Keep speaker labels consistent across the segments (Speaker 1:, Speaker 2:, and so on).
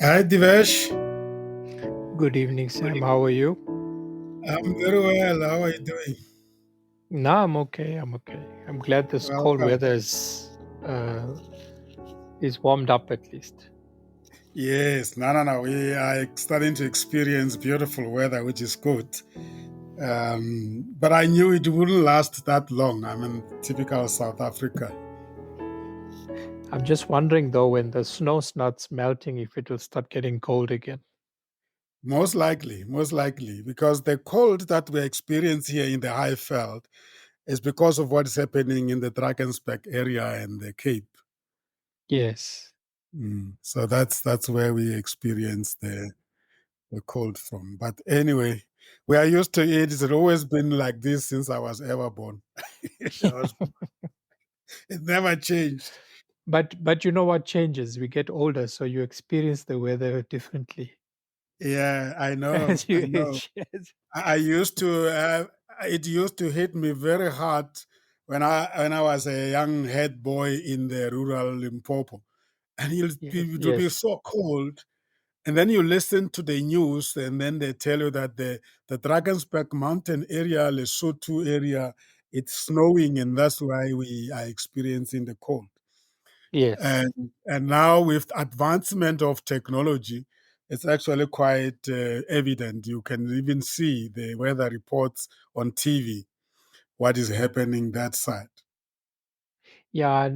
Speaker 1: Hi, Divesh.
Speaker 2: Good evening,
Speaker 3: Good
Speaker 2: Sam.
Speaker 3: evening.
Speaker 2: How are you?
Speaker 1: I'm very well. How are you doing?
Speaker 2: No, I'm okay. I'm okay. I'm glad this cold
Speaker 1: Welcome.
Speaker 2: weather is warmed up at least.
Speaker 1: Yes, no. We are starting to experience beautiful weather, which is good. But I knew it wouldn't last that long. I mean, typical South Africa.
Speaker 2: I'm just wondering though, when the snow starts melting, if it will start getting cold again.
Speaker 1: Most likely, because the cold that we experience here in the high veld is because of what is happening in the Drakensberg area and the Cape.
Speaker 2: Yes.
Speaker 1: So that's where we experience the cold from. But anyway, we are used to it. It's always been like this since I was ever born. It never changed.
Speaker 2: But you know what changes? We get older, so you experience the weather differently
Speaker 1: Yeah, I know.
Speaker 2: as
Speaker 1: I
Speaker 2: you
Speaker 1: know.
Speaker 2: age. Yes.
Speaker 1: I used to. It used to hit me very hard when I was a young head boy in the rural Limpopo, and
Speaker 2: Yes.
Speaker 1: it will be
Speaker 2: Yes.
Speaker 1: so cold. And then you listen to the news, and then they tell you that the Drakensberg mountain area, Lesotho area, it's snowing, and that's why we are experiencing the cold.
Speaker 2: Yes.
Speaker 1: And now with advancement of technology, it's actually quite evident. You can even see the weather reports on TV, what is happening that side.
Speaker 2: Yeah,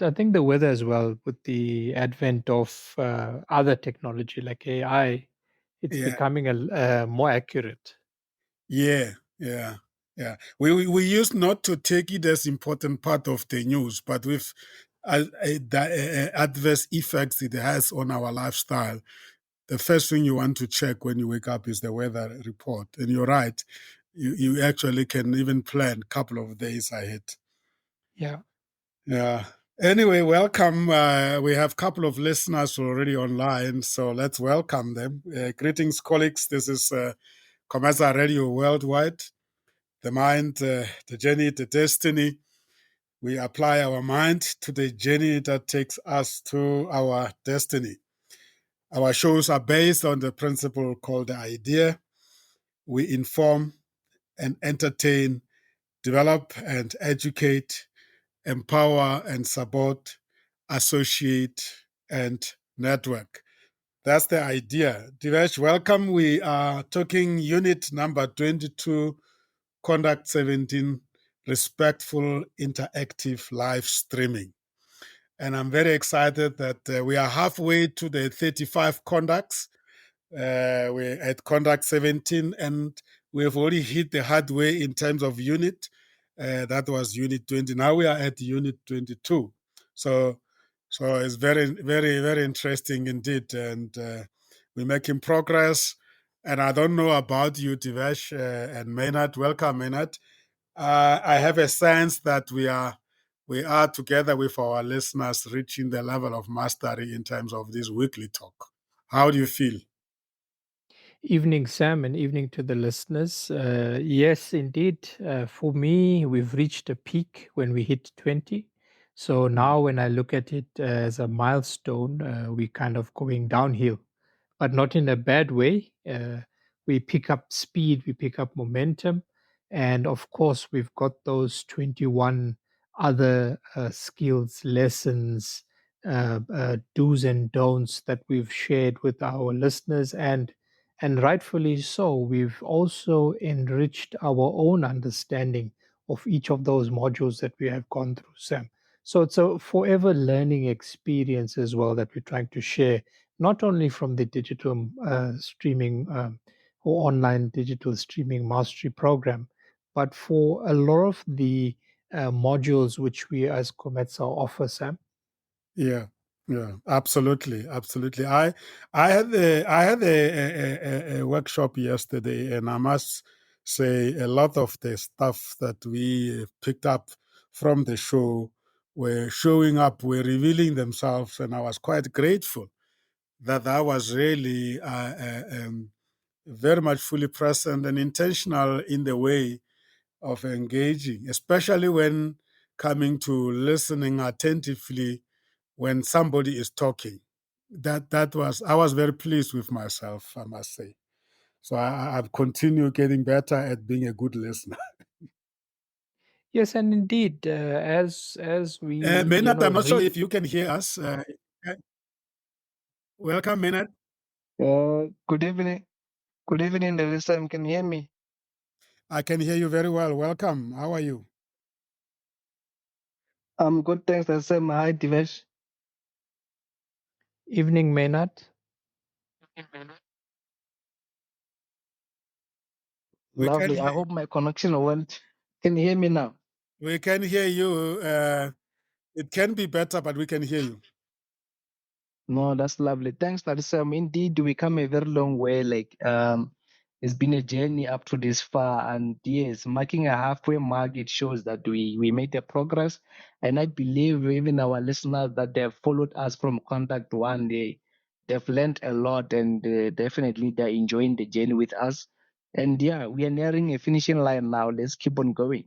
Speaker 2: I think the weather as well, with the advent of other technology like AI, it's
Speaker 1: Yeah,
Speaker 2: becoming more accurate.
Speaker 1: yeah, yeah, yeah. We used not to take it as important part of the news, but with the adverse effects it has on our lifestyle, the first thing you want to check when you wake up is the weather report. And you're right, you actually can even plan a couple of days ahead.
Speaker 2: Yeah.
Speaker 1: Yeah. Anyway, welcome. We have a couple of listeners already online, so let's welcome them. Greetings, colleagues. This is Commercial Radio Worldwide. The mind, the journey, the destiny. We apply our mind to the journey that takes us to our destiny. Our shows are based on the principle called the idea. We inform and entertain, develop and educate, empower and support, associate and network. That's the idea. Divesh, welcome. We are talking unit number 22, conduct 17, respectful interactive live streaming. And I'm very excited that we are halfway to the 35 conducts. We're at conduct 17, and we've already hit the hard way in terms of unit. That was unit 20. Now we are at unit 22. So, so it's very interesting indeed, and we're making progress. And I don't know about you, Divesh and Maynard. Welcome, Maynard. I have a sense that we are together with our listeners reaching the level of mastery in terms of this weekly talk. How do you feel?
Speaker 2: Evening, Sam, and evening to the listeners. Yes, indeed. For me, we've reached a peak when we hit 20. So
Speaker 1: Mm.
Speaker 2: now, when I look at it as a milestone, we're kind of going downhill, but not in a bad way. We pick up speed, we pick up momentum. And of course, we've got those 21 other skills, lessons, do's and don'ts that we've shared with our listeners. And rightfully so, we've also enriched our own understanding of each of those modules that we have gone through, Sam. So it's a forever learning experience as well that we're trying to share, not only from the digital streaming or online digital streaming mastery program, but for a lot of the modules which we as Cometsa offer, Sam.
Speaker 1: Yeah, yeah, absolutely. I had a workshop yesterday, and I must say a lot of the stuff that we picked up from the show were showing up, were revealing themselves, and I was quite grateful that I was really very much fully present and intentional in the way of engaging, especially when coming to listening attentively when somebody is talking. that was I was very pleased with myself, I must say. So I've continued getting better at being a good listener.
Speaker 2: Yes, and indeed, as we
Speaker 1: Maynard, I'm not sure
Speaker 2: read.
Speaker 1: if you can hear us. Welcome, Maynard.
Speaker 3: Good evening. Good evening, Larissa. Can you hear me?
Speaker 1: I can hear you very well. Welcome. How are you?
Speaker 3: I'm good, thanks, Larissa. Hi, Divesh.
Speaker 2: Evening, Maynard.
Speaker 1: We can
Speaker 3: Lovely. I hope my connection went. Can you hear me now?
Speaker 1: we can hear you. It can be better, but we can hear you.
Speaker 3: No, that's lovely. Thanks, Larissa. Indeed, we come a very long way. It's been a journey up to this far, and yes, marking a halfway mark, it shows that we made a progress. And I believe even our listeners that they have followed us from contact one, they've learned a lot, and definitely they're enjoying the journey with us. And yeah, we are nearing a finishing line now. Let's keep on going.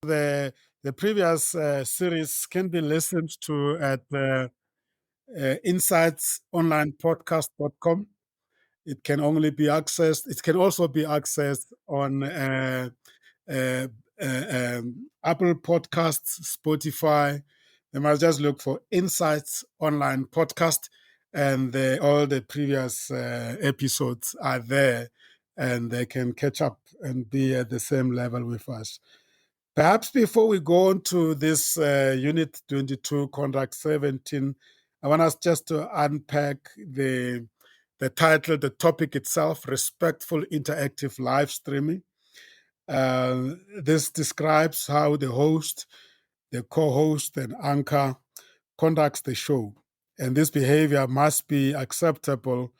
Speaker 1: The previous series can be listened to at insightsonlinepodcast.com. It can only be accessed. It can also be accessed on uh, Apple Podcasts, Spotify. They must just look for Insights Online Podcast, and all the previous episodes are there, and they can catch up and be at the same level with us. Perhaps before we go on to this Unit 22, Conduct 17, I want us just to unpack the title, the topic itself, Respectful Interactive Live Streaming. This describes how the host, the co host, and anchor conducts the show. And this behavior must be acceptable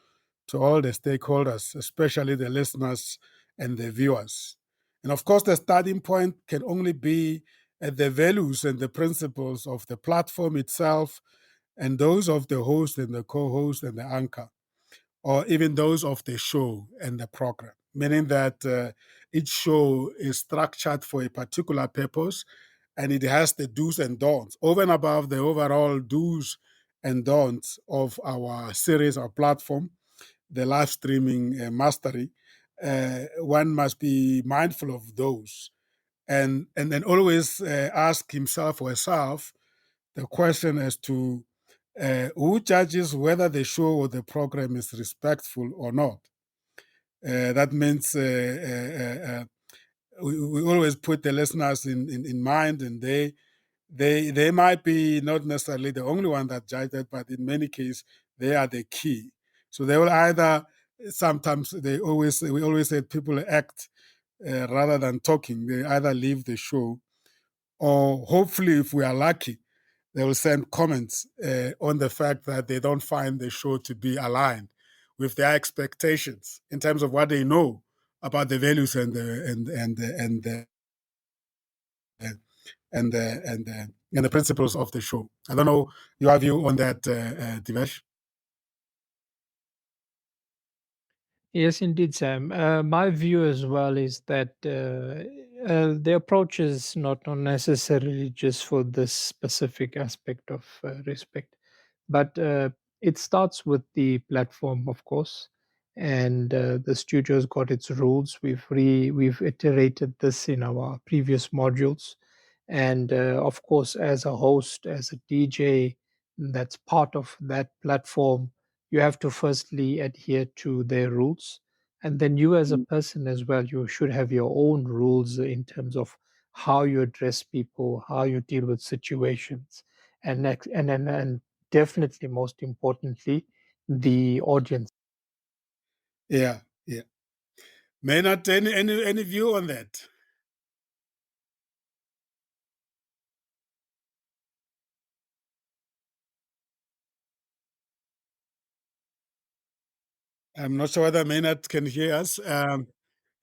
Speaker 1: to all the stakeholders, especially the listeners and the viewers. And of course, the starting point can only be at the values and the principles of the platform itself and those of the host and the co host and the anchor, or even those of the show and the program, meaning that each show is structured for a particular purpose and it has the do's and don'ts over and above the overall do's and don'ts of our series or platform, the live streaming mastery. One must be mindful of those and then always ask himself or herself the question as to who judges whether the show or the program is respectful or not. That means we always put the listeners in mind, and they might be not necessarily the only one that judge that, but in many cases they are the key. So they will either sometimes we always say people act rather than talking. They either leave the show or hopefully, if we are lucky, they will send comments on the fact that they don't find the show to be aligned with their expectations in terms of what they know about the values and the principles of the show. I don't know your view on that, Divesh.
Speaker 2: Yes, indeed, Sam. My view as well is that the approach is not necessarily just for this specific aspect of respect, but it starts with the platform, of course, and the studio's got its rules. We've iterated this in our previous modules, and of course, as a host, as a DJ, that's part of that platform. You have to firstly adhere to their rules, and then you as a person as well, you should have your own rules in terms of how you address people, how you deal with situations, and definitely most importantly, the audience.
Speaker 1: Yeah, yeah. Maynard, any view on that? I'm not sure whether Maynard can hear us. Can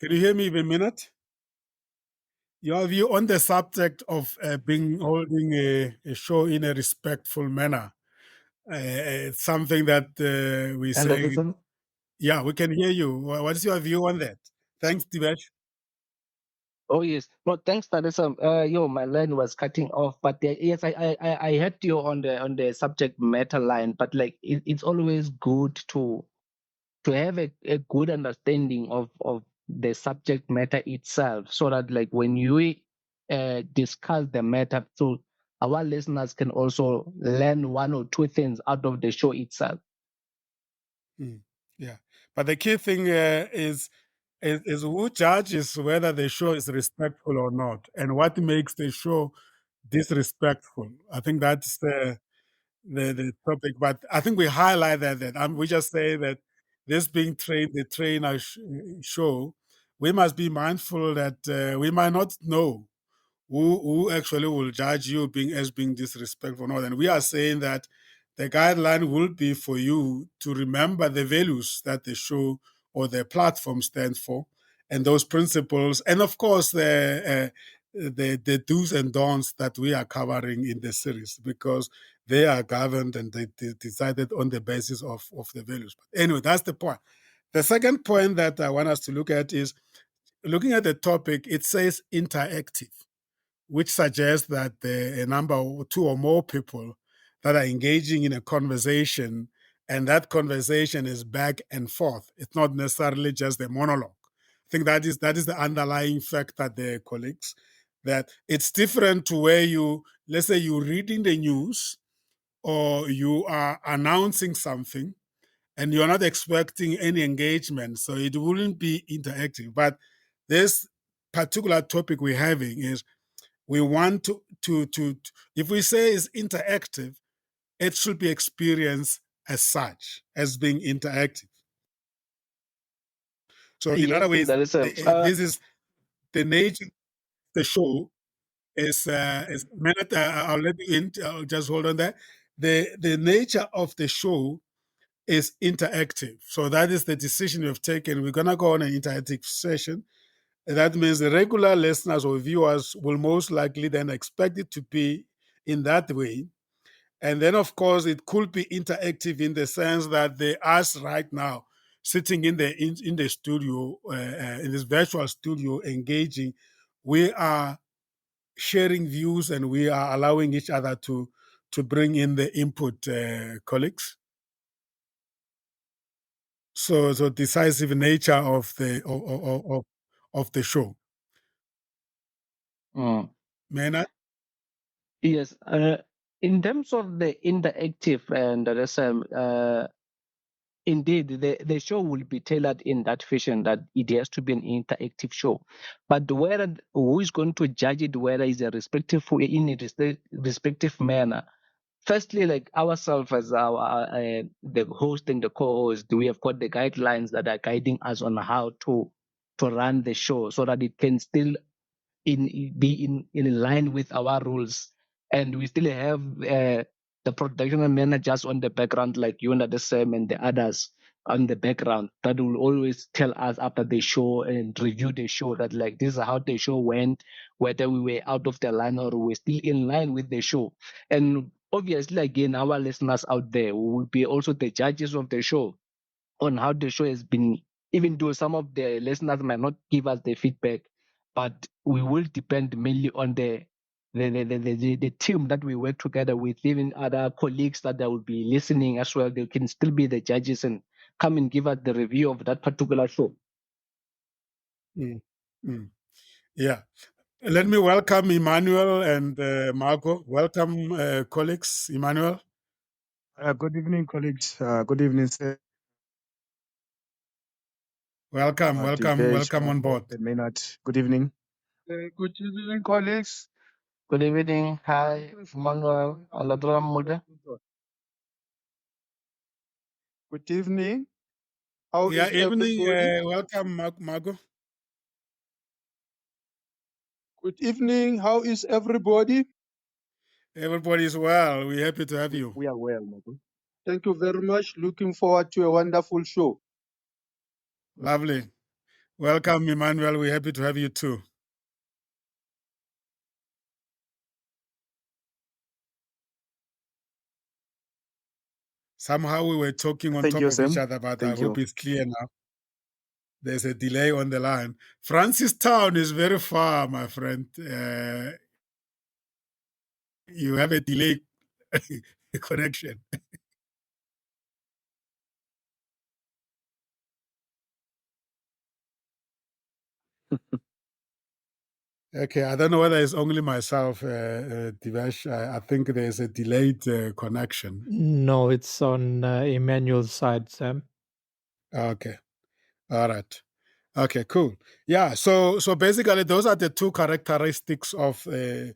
Speaker 1: you hear me, Maynard? Your view on the subject of being holding a show in a respectful manner. It's something that we
Speaker 3: And
Speaker 1: say,
Speaker 3: Larissa?
Speaker 1: yeah, we can hear you. What is your view on that? Thanks, Divesh.
Speaker 3: Oh yes. No, thanks, Tadessa. My line was cutting off, but yes, I heard you on the subject matter line. But like, it's always good to have a good understanding of the subject matter itself, so that like when you discuss the matter, so our listeners can also learn one or two things out of the show itself.
Speaker 1: Mm, yeah, but the key thing is who judges whether the show is respectful or not, and what makes the show disrespectful. I think that's the topic. But I think we highlight that. We just say that this being the trainer show, we must be mindful that we might not know who actually will judge you being disrespectful or not. And we are saying that the guideline will be for you to remember the values that the show or the platform stands for, and those principles, and of course the do's and don'ts that we are covering in the series, because they are governed and they decided on the basis of the values. But anyway, that's the point. The second point that I want us to look at is looking at the topic. It says interactive, which suggests that a number of two or more people that are engaging in a conversation, and that conversation is back and forth. It's not necessarily just a monologue. I think that is the underlying factor there, colleagues. That it's different to where let's say you're reading the news or you are announcing something and you're not expecting any engagement, so it wouldn't be interactive. But this particular topic we're having is we want to if we say it's interactive, it should be experienced as such, as being interactive. So in
Speaker 3: Yes,
Speaker 1: other ways,
Speaker 3: that is
Speaker 1: this is the nature of the show is minute, I'll let you in. I'll just hold on there. The nature of the show is interactive. So that is the decision we've taken. We're gonna go on an interactive session. That means the regular listeners or viewers will most likely then expect it to be in that way. And then, of course, it could be interactive in the sense that they us right now sitting in the studio, in this virtual studio, engaging. We are sharing views and we are allowing each other to bring in the input, colleagues. So decisive nature of of the show.
Speaker 3: mm.
Speaker 1: Mena?
Speaker 3: Yes. In terms of the interactive and the rest, indeed, the show will be tailored in that fashion, that it has to be an interactive show. But whether who is going to judge it, whether it's a respective manner. Firstly, like ourselves as our the host and the co-host, we have got the guidelines that are guiding us on how to run the show, so that it can still in line with our rules, and we still have the production managers on the background, like you and the Sam and the others on the background, that will always tell us after the show and review the show, that like this is how the show went, whether we were out of the line or we were still in line with the show. And obviously, again, our listeners out there will be also the judges of the show on how the show has been, even though some of the listeners might not give us the feedback, but we will depend mainly on the team that we work together with, even other colleagues that will be listening as well. They can still be the judges and come and give us the review of that particular show.
Speaker 1: Mm, mm. Yeah. Let me welcome Emmanuel and Marco. Welcome, colleagues. Emmanuel.
Speaker 4: Good evening, colleagues. Good evening, sir.
Speaker 1: Welcome on board.
Speaker 4: Bob and Maynard. Good evening. Good evening, colleagues.
Speaker 3: Good evening. Hi, Manuel. Aladram Muda.
Speaker 4: Good evening. How
Speaker 1: Yeah,
Speaker 4: is
Speaker 1: evening.
Speaker 4: everybody?
Speaker 1: Welcome, Marco.
Speaker 4: Good evening. How is everybody?
Speaker 1: Everybody is well. We're happy to have you.
Speaker 4: We are well, Marco. Thank you very much. Looking forward to a wonderful show.
Speaker 1: Lovely. Welcome, Emmanuel. We're happy to have you too. Somehow we were talking on
Speaker 4: Thank
Speaker 1: top
Speaker 4: you,
Speaker 1: of each
Speaker 4: Sam.
Speaker 1: other, but I
Speaker 4: Thank
Speaker 1: hope
Speaker 4: you.
Speaker 1: it's clear now. there's a delay on the line. Francis Town is very far, my friend. You have a delay connection. Okay, I don't know whether it's only myself, Divesh. I think there's a delayed connection.
Speaker 2: No, it's on Emmanuel's side, Sam.
Speaker 1: Okay, all right. Okay, cool. Yeah, so basically, those are the two characteristics of the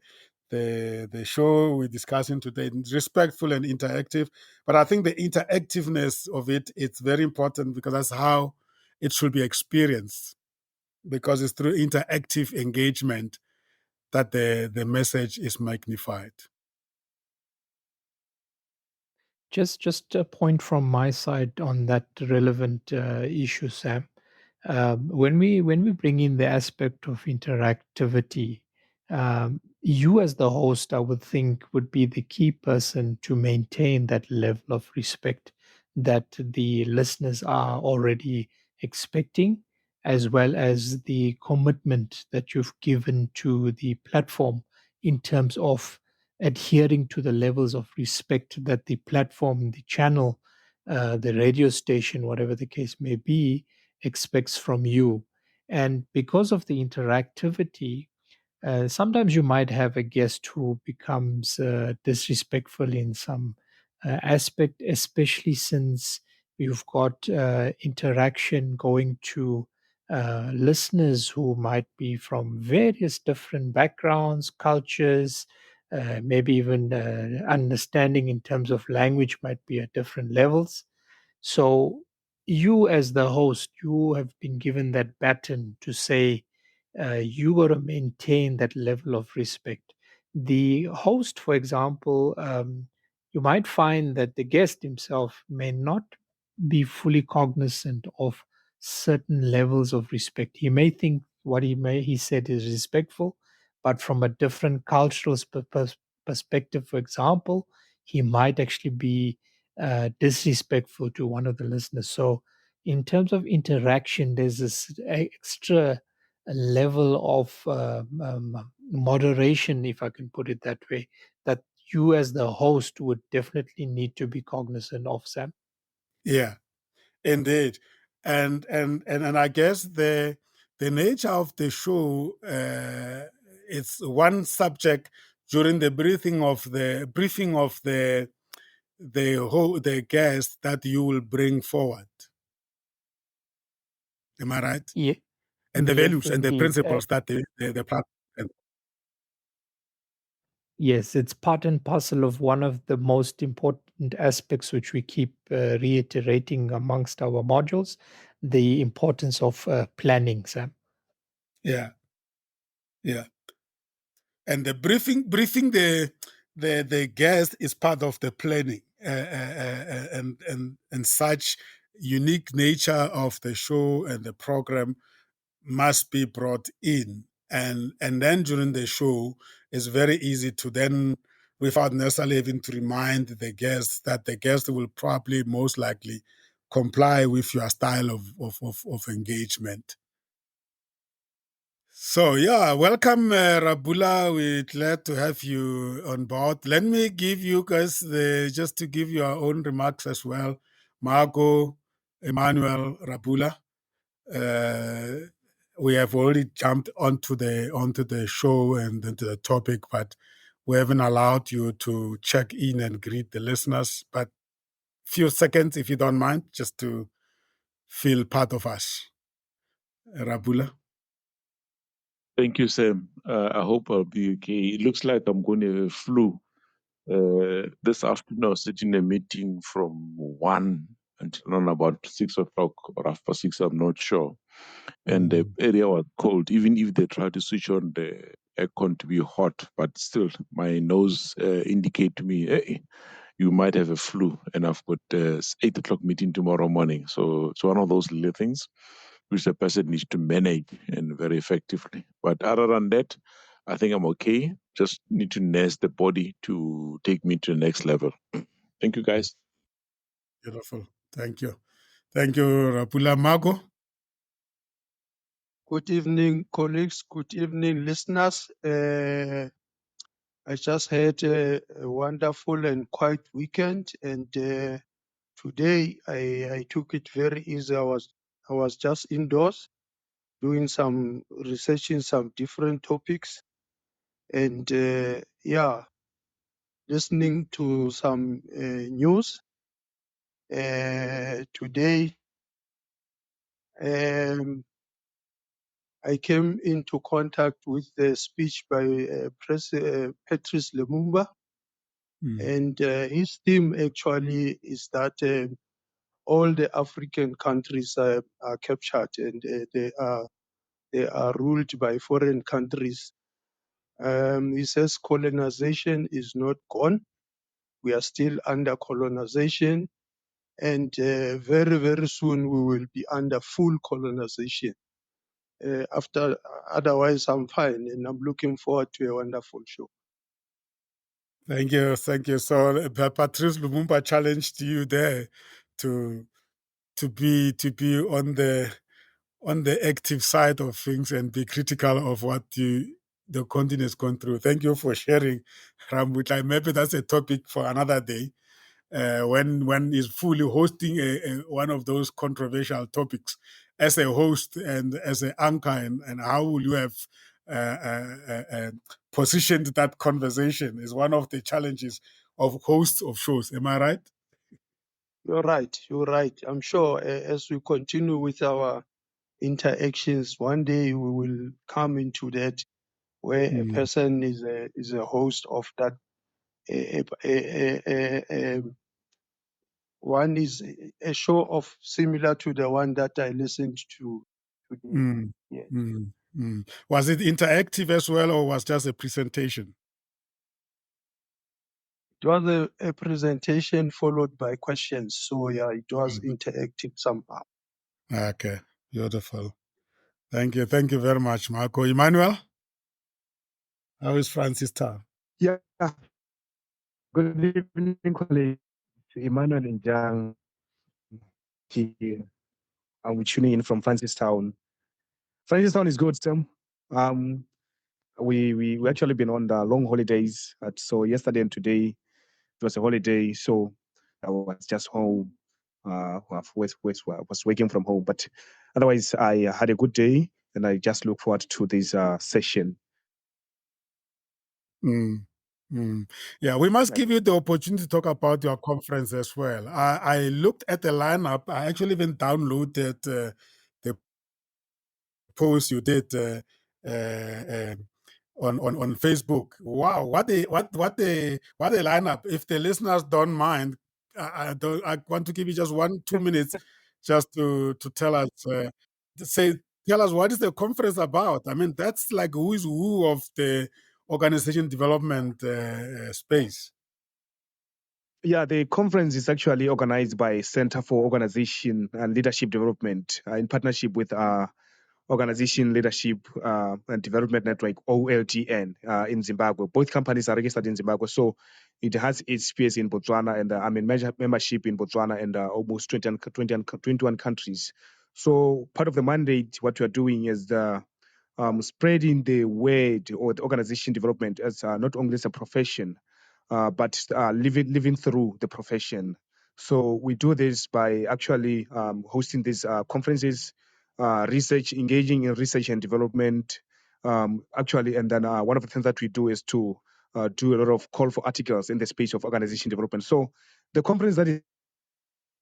Speaker 1: show we're discussing today: respectful and interactive. But I think the interactiveness of it's very important because that's how it should be experienced. Because it's through interactive engagement that the message is magnified.
Speaker 2: Just a point from my side on that relevant issue, Sam. When we bring in the aspect of interactivity, you as the host, I would think, would be the key person to maintain that level of respect that the listeners are already expecting, as well as the commitment that you've given to the platform in terms of adhering to the levels of respect that the platform, the channel, the radio station, whatever the case may be, expects from you. And because of the interactivity, sometimes you might have a guest who becomes disrespectful in some aspect, especially since you've got interaction going to listeners who might be from various different backgrounds, cultures, maybe even understanding in terms of language might be at different levels. So, you as the host, you have been given that baton to say, you got to maintain that level of respect. The host, for example, you might find that the guest himself may not be fully cognizant of certain levels of respect. He may think what he said is respectful, but from a different cultural perspective, for example, he might actually be disrespectful to one of the listeners. So, in terms of interaction, there's this extra level of moderation, if I can put it that way, that you as the host would definitely need to be cognizant of, Sam.
Speaker 1: Yeah, indeed. And I guess the nature of the show, it's one subject during the briefing of the guest that you will bring forward. Am I right?
Speaker 2: Yeah,
Speaker 1: And the
Speaker 2: yes,
Speaker 1: values and the
Speaker 2: indeed.
Speaker 1: principles that the platform.
Speaker 2: Yes, it's part and parcel of one of the most important aspects which we keep reiterating amongst our modules, the importance of planning, Sam.
Speaker 1: Yeah, yeah. And the briefing the guest is part of the planning, and such unique nature of the show and the program must be brought in, and then during the show it's very easy to then, without necessarily having to remind the guest, that the guest will probably most likely comply with your style of engagement. So yeah, welcome, Rabula. We're glad to have you on board. Let me give you guys just to give your own remarks as well. Margot, Emmanuel, Rabula. Uh, we have already jumped onto the show and into the topic, but we haven't allowed you to check in and greet the listeners. But few seconds, if you don't mind, just to feel part of us. Rabula.
Speaker 5: Thank you, Sam. I hope I'll be okay. It looks like I'm going to have a flu. This afternoon, I was sitting in a meeting from 1 until around about 6 o'clock or after 6, I'm not sure. And the area was cold, even if they tried to switch on the aircon to be hot, but still, my nose indicate to me, hey, you might have a flu. And I've got 8 o'clock meeting tomorrow morning. So it's one of those little things which the person needs to manage and very effectively. But other than that, I think I'm okay. Just need to nurse the body to take me to the next level. Thank you, guys.
Speaker 1: Beautiful. Thank you. Thank you, Rabula. Margot.
Speaker 4: Good evening, colleagues. Good evening, listeners. I just had a wonderful and quiet weekend, and today I took it very easy. I was just indoors doing some research in some different topics, and listening to some news. Today, I came into contact with the speech by Patrice Lumumba, and his theme actually is that all the African countries are captured and they are ruled by foreign countries. He says colonization is not gone. We are still under colonization, and very, very soon we will be under full colonization. Otherwise, I'm fine, and I'm looking forward to a wonderful show.
Speaker 1: Thank you, thank you. So Patrice Lumumba challenged you there to be on the active side of things and be critical of what the continent has gone through. Thank you for sharing, Rambutai. Maybe that's a topic for another day. When he's fully hosting one of those controversial topics as a host and as an anchor, and how will you have uh, uh, positioned that conversation is one of the challenges of hosts of shows. Am I right?
Speaker 4: You're right. You're right. I'm sure as we continue with our interactions, one day we will come into that where a
Speaker 1: Mm.
Speaker 4: person is a host of that. One is a show of similar to the one that I listened to today.
Speaker 1: Mm.
Speaker 4: Yeah.
Speaker 1: Mm. Mm. Was it interactive as well, or was just a presentation?
Speaker 4: It was a presentation followed by questions. So yeah, it was interactive somehow.
Speaker 1: Okay, beautiful. Thank you very much, Marco. Emmanuel, how is Francis Town?
Speaker 6: Yeah. Good evening, colleagues. Emmanuel and Jang here. I'm tuning in from Francistown. Francistown is good, Sam. Um, we actually been on the long holidays. So yesterday and today it was a holiday, so I was just home. I was working from home, but otherwise I had a good day, and I just look forward to this session.
Speaker 1: Mm. Mm. Yeah, we must give you the opportunity to talk about your conference as well. I looked at the lineup. I actually even downloaded the post you did on Facebook. Wow, what a lineup! If the listeners don't mind, I want to give you just 1-2 minutes just to tell us say tell us what is the conference about. I mean, that's like who is who of the organization development space.
Speaker 6: Yeah, the conference is actually organized by Center for Organization and Leadership Development in partnership with Organization Leadership and Development Network, OLTN, in Zimbabwe. Both companies are registered in Zimbabwe, so it has its space in Botswana, and I'm in membership in Botswana and almost 21 countries. So part of the mandate, what we are doing is the spreading the word or the organization development as not only as a profession, but living through the profession. So we do this by actually hosting these conferences, research, engaging in research and development. Actually, and then one of the things that we do is to do a lot of call for articles in the space of organization development. So the conference that is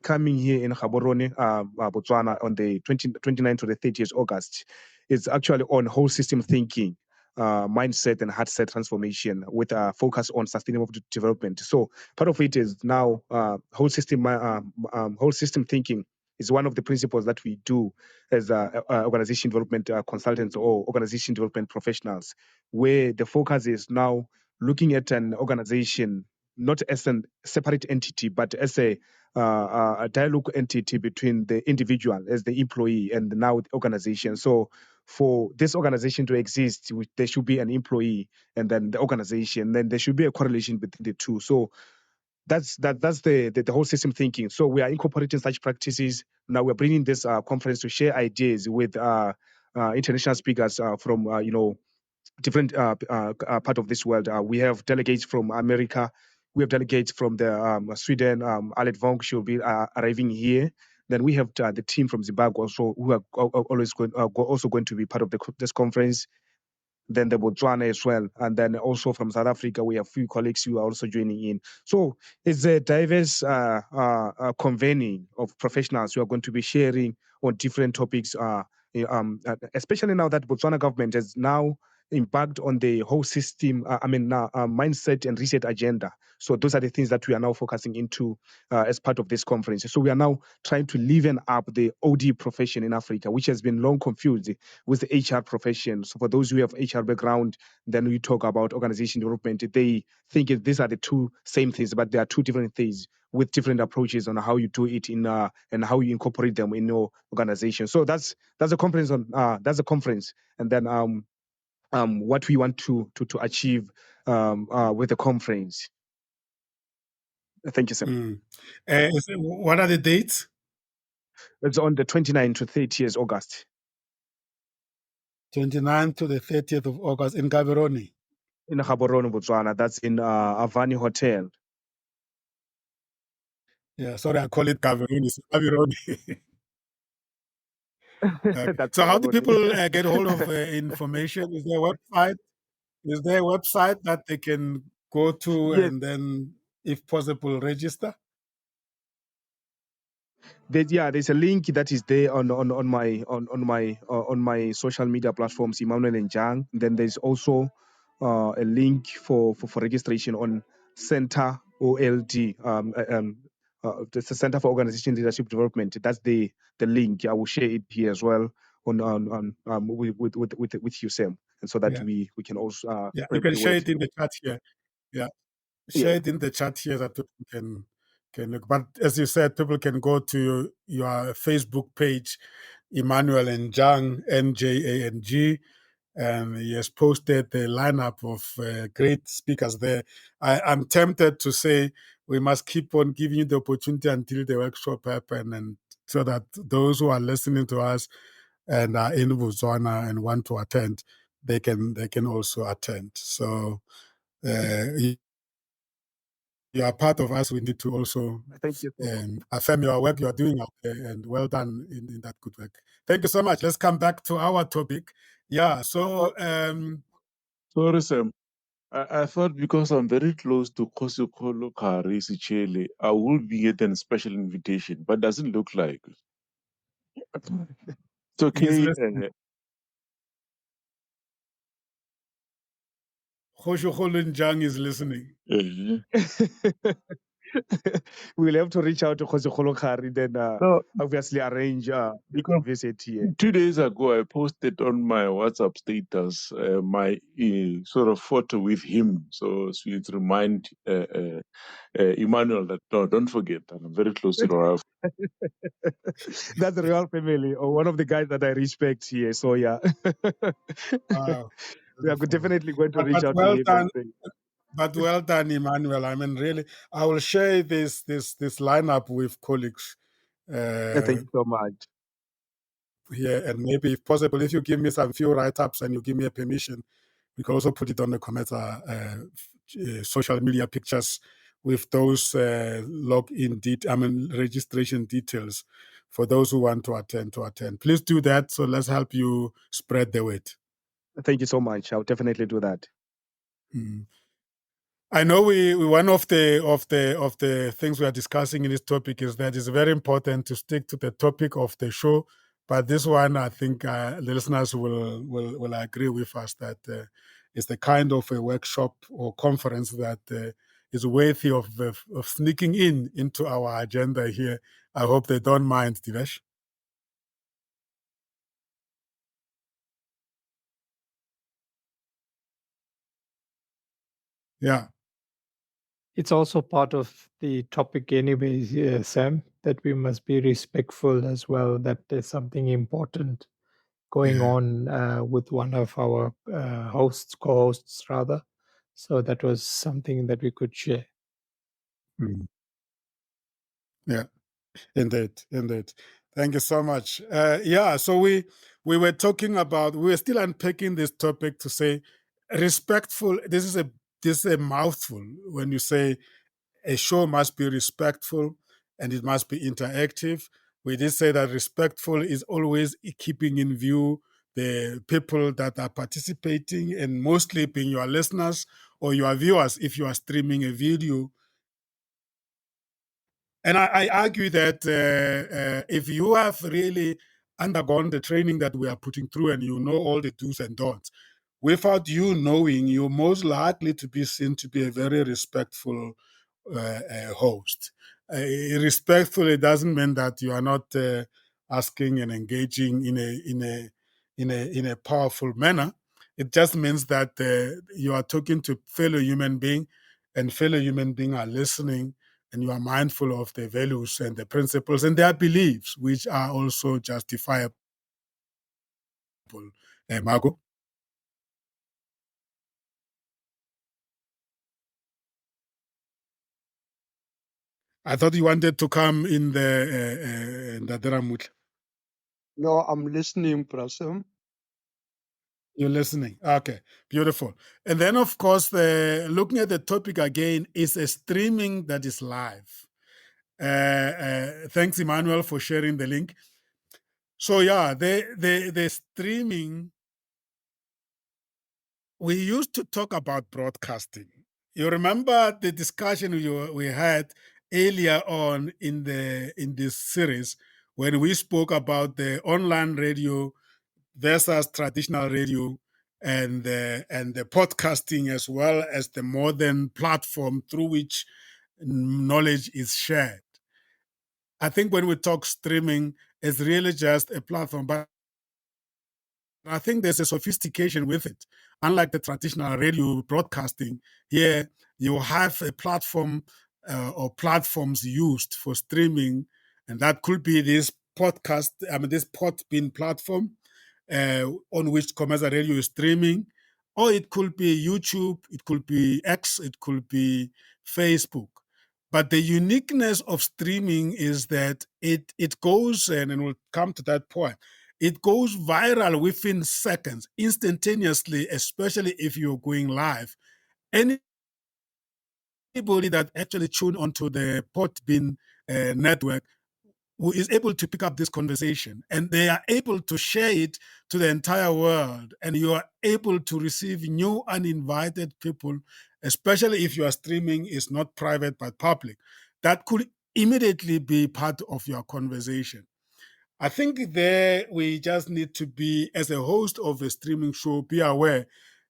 Speaker 6: coming here in Gaborone, Botswana on the 29th to the 30th August is actually on whole system thinking, mindset and heart set transformation with a focus on sustainable development. So part of it is now whole system thinking is one of the principles that we do as organization development consultants or organization development professionals, where the focus is now looking at an organization not as a separate entity, but as a dialogue entity between the individual as the employee and now the organization. So for this organization to exist, there should be an employee and then the organization, then there should be a correlation between the two. So that's the whole system thinking. So we are incorporating such practices. Now we're bringing this conference to share ideas with international speakers from different part of this world. We have delegates from America. We have delegates from the Sweden. Alet Vonk should be arriving here. Then we have the team from Zimbabwe also, who are always also going to be part of this conference. Then the Botswana as well. And then also from South Africa, we have a few colleagues who are also joining in. So it's a diverse convening of professionals who are going to be sharing on different topics, especially now that Botswana government has now embarked on the whole system, mindset and reset agenda. So those are the things that we are now focusing into as part of this conference. So we are now trying to liven up the OD profession in Africa, which has been long confused with the HR profession. So for those who have HR background, then we talk about organization development. They think these are the two same things, but they are two different things with different approaches on how you do it in and how you incorporate them in your organization. So that's a conference on that's a conference, and then what we want to achieve with the conference. Thank you, sir.
Speaker 1: What are the dates?
Speaker 6: It's on the 29th to 30th August.
Speaker 1: 29th to the 30th of August in Gaborone.
Speaker 6: In Gaborone, Botswana. That's in Avani Hotel.
Speaker 1: Yeah, sorry, I call it Gaborone. It's Gaborone. Okay. So how do people get hold of information? Is there a website? Is there a website that they can go to
Speaker 6: Yes.
Speaker 1: and then, if possible, register?
Speaker 6: There's a link that is there on my social media platforms, Emmanuel and Jang. Then there's also a link for registration on Center OLD, the Center for Organization Leadership Development. That's the link. I will share it here as well with you, Sam, and so that we can also
Speaker 1: you can share
Speaker 6: wait.
Speaker 1: it in the chat here. Yeah, share it in the chat here that people can look. But as you said, people can go to your Facebook page, Emmanuel and Jang, NJANG, and he has posted the lineup of great speakers there. I'm tempted to say we must keep on giving you the opportunity until the workshop happen, and so that those who are listening to us and are in Botswana and want to attend, they can also attend. So you are part of us. We need to also
Speaker 6: Thank you so much.
Speaker 1: affirm your work you are doing out there, and well done in that good work. Thank you so much. Let's come back to our topic. Yeah, so
Speaker 5: Sorry, Sam. I thought because I'm very close to Kosikolo Kari Sichele, I will be getting a special invitation, but doesn't look like it. It's okay.
Speaker 1: Khosho Jang is listening.
Speaker 6: We'll have to reach out to Jose Kholokari, then
Speaker 5: No,
Speaker 6: obviously arrange
Speaker 5: because
Speaker 6: visit here.
Speaker 5: 2 days ago, I posted on my WhatsApp status my sort of photo with him. So it remind Emmanuel that, no, don't forget that I'm very close to Ralph.
Speaker 6: That's the real family, or one of the guys that I respect here. So yeah,
Speaker 1: Wow.
Speaker 6: we are definitely going to reach
Speaker 1: But
Speaker 6: out
Speaker 1: well
Speaker 6: to him.
Speaker 1: done. But well done, Emmanuel. I mean, really, I will share this lineup with colleagues
Speaker 6: Thank you so much.
Speaker 1: here, and maybe, if possible, if you give me some few write-ups and you give me a permission, we can also put it on the Cometa social media pictures with those registration details for those who want to attend. Please do that. So let's help you spread the word.
Speaker 6: Thank you so much. I'll definitely do that.
Speaker 1: I know one of the things we are discussing in this topic is that it's very important to stick to the topic of the show. But this one, I think the listeners will agree with us that it's the kind of a workshop or conference that is worthy of sneaking into our agenda here. I hope they don't mind, Divesh. Yeah.
Speaker 2: It's also part of the topic anyway, Sam, that we must be respectful as well, that there's something important going on with one of our co-hosts rather. So that was something that we could share.
Speaker 1: Yeah, indeed. Thank you so much. Yeah, so we were talking about, we were still unpacking this topic to say respectful. This is a mouthful when you say a show must be respectful and it must be interactive. We did say that respectful is always keeping in view the people that are participating, and mostly being your listeners or your viewers if you are streaming a video. And I argue that if you have really undergone the training that we are putting through and you know all the do's and don'ts, without you knowing, you're most likely to be seen to be a very respectful host. Respectfully doesn't mean that you are not asking and engaging in a powerful manner. It just means that you are talking to fellow human being, and fellow human being are listening, and you are mindful of their values and the principles and their beliefs, which are also justifiable. Margot? I thought you wanted to come in the Ndadera.
Speaker 4: No, I'm listening, Prasem.
Speaker 1: You're listening. Okay, beautiful. And then, of course, looking at the topic again is a streaming that is live. Thanks, Emmanuel, for sharing the link. So yeah, the streaming. We used to talk about broadcasting. You remember the discussion we had earlier on in this series when we spoke about the online radio versus traditional radio, and the podcasting, as well as the modern platform through which knowledge is shared. I think when we talk streaming, it's really just a platform, but I think there's a sophistication with it. Unlike the traditional radio broadcasting, here you have a platform or platforms used for streaming, and that could be this podcast, this Podbean platform on which Commercial Radio is streaming, or it could be YouTube, it could be X, it could be Facebook. But the uniqueness of streaming is that it goes, and we'll come to that point, it goes viral within seconds, instantaneously, especially if you're going live. Anybody that actually tuned onto the Podbean network who is able to pick up this conversation, and they are able to share it to the entire world, and you are able to receive new uninvited people, especially if your streaming is not private but public, that could immediately be part of your conversation. I think there we just need to be, as a host of a streaming show, be aware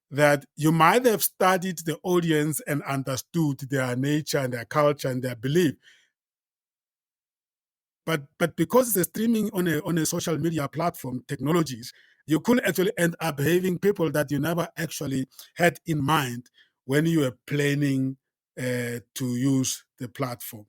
Speaker 1: that you might have studied the audience and understood their nature and their culture and their belief. But because it's a streaming on a social media platform technologies, you could actually end up having people that you never actually had in mind when you were planning to use the platform.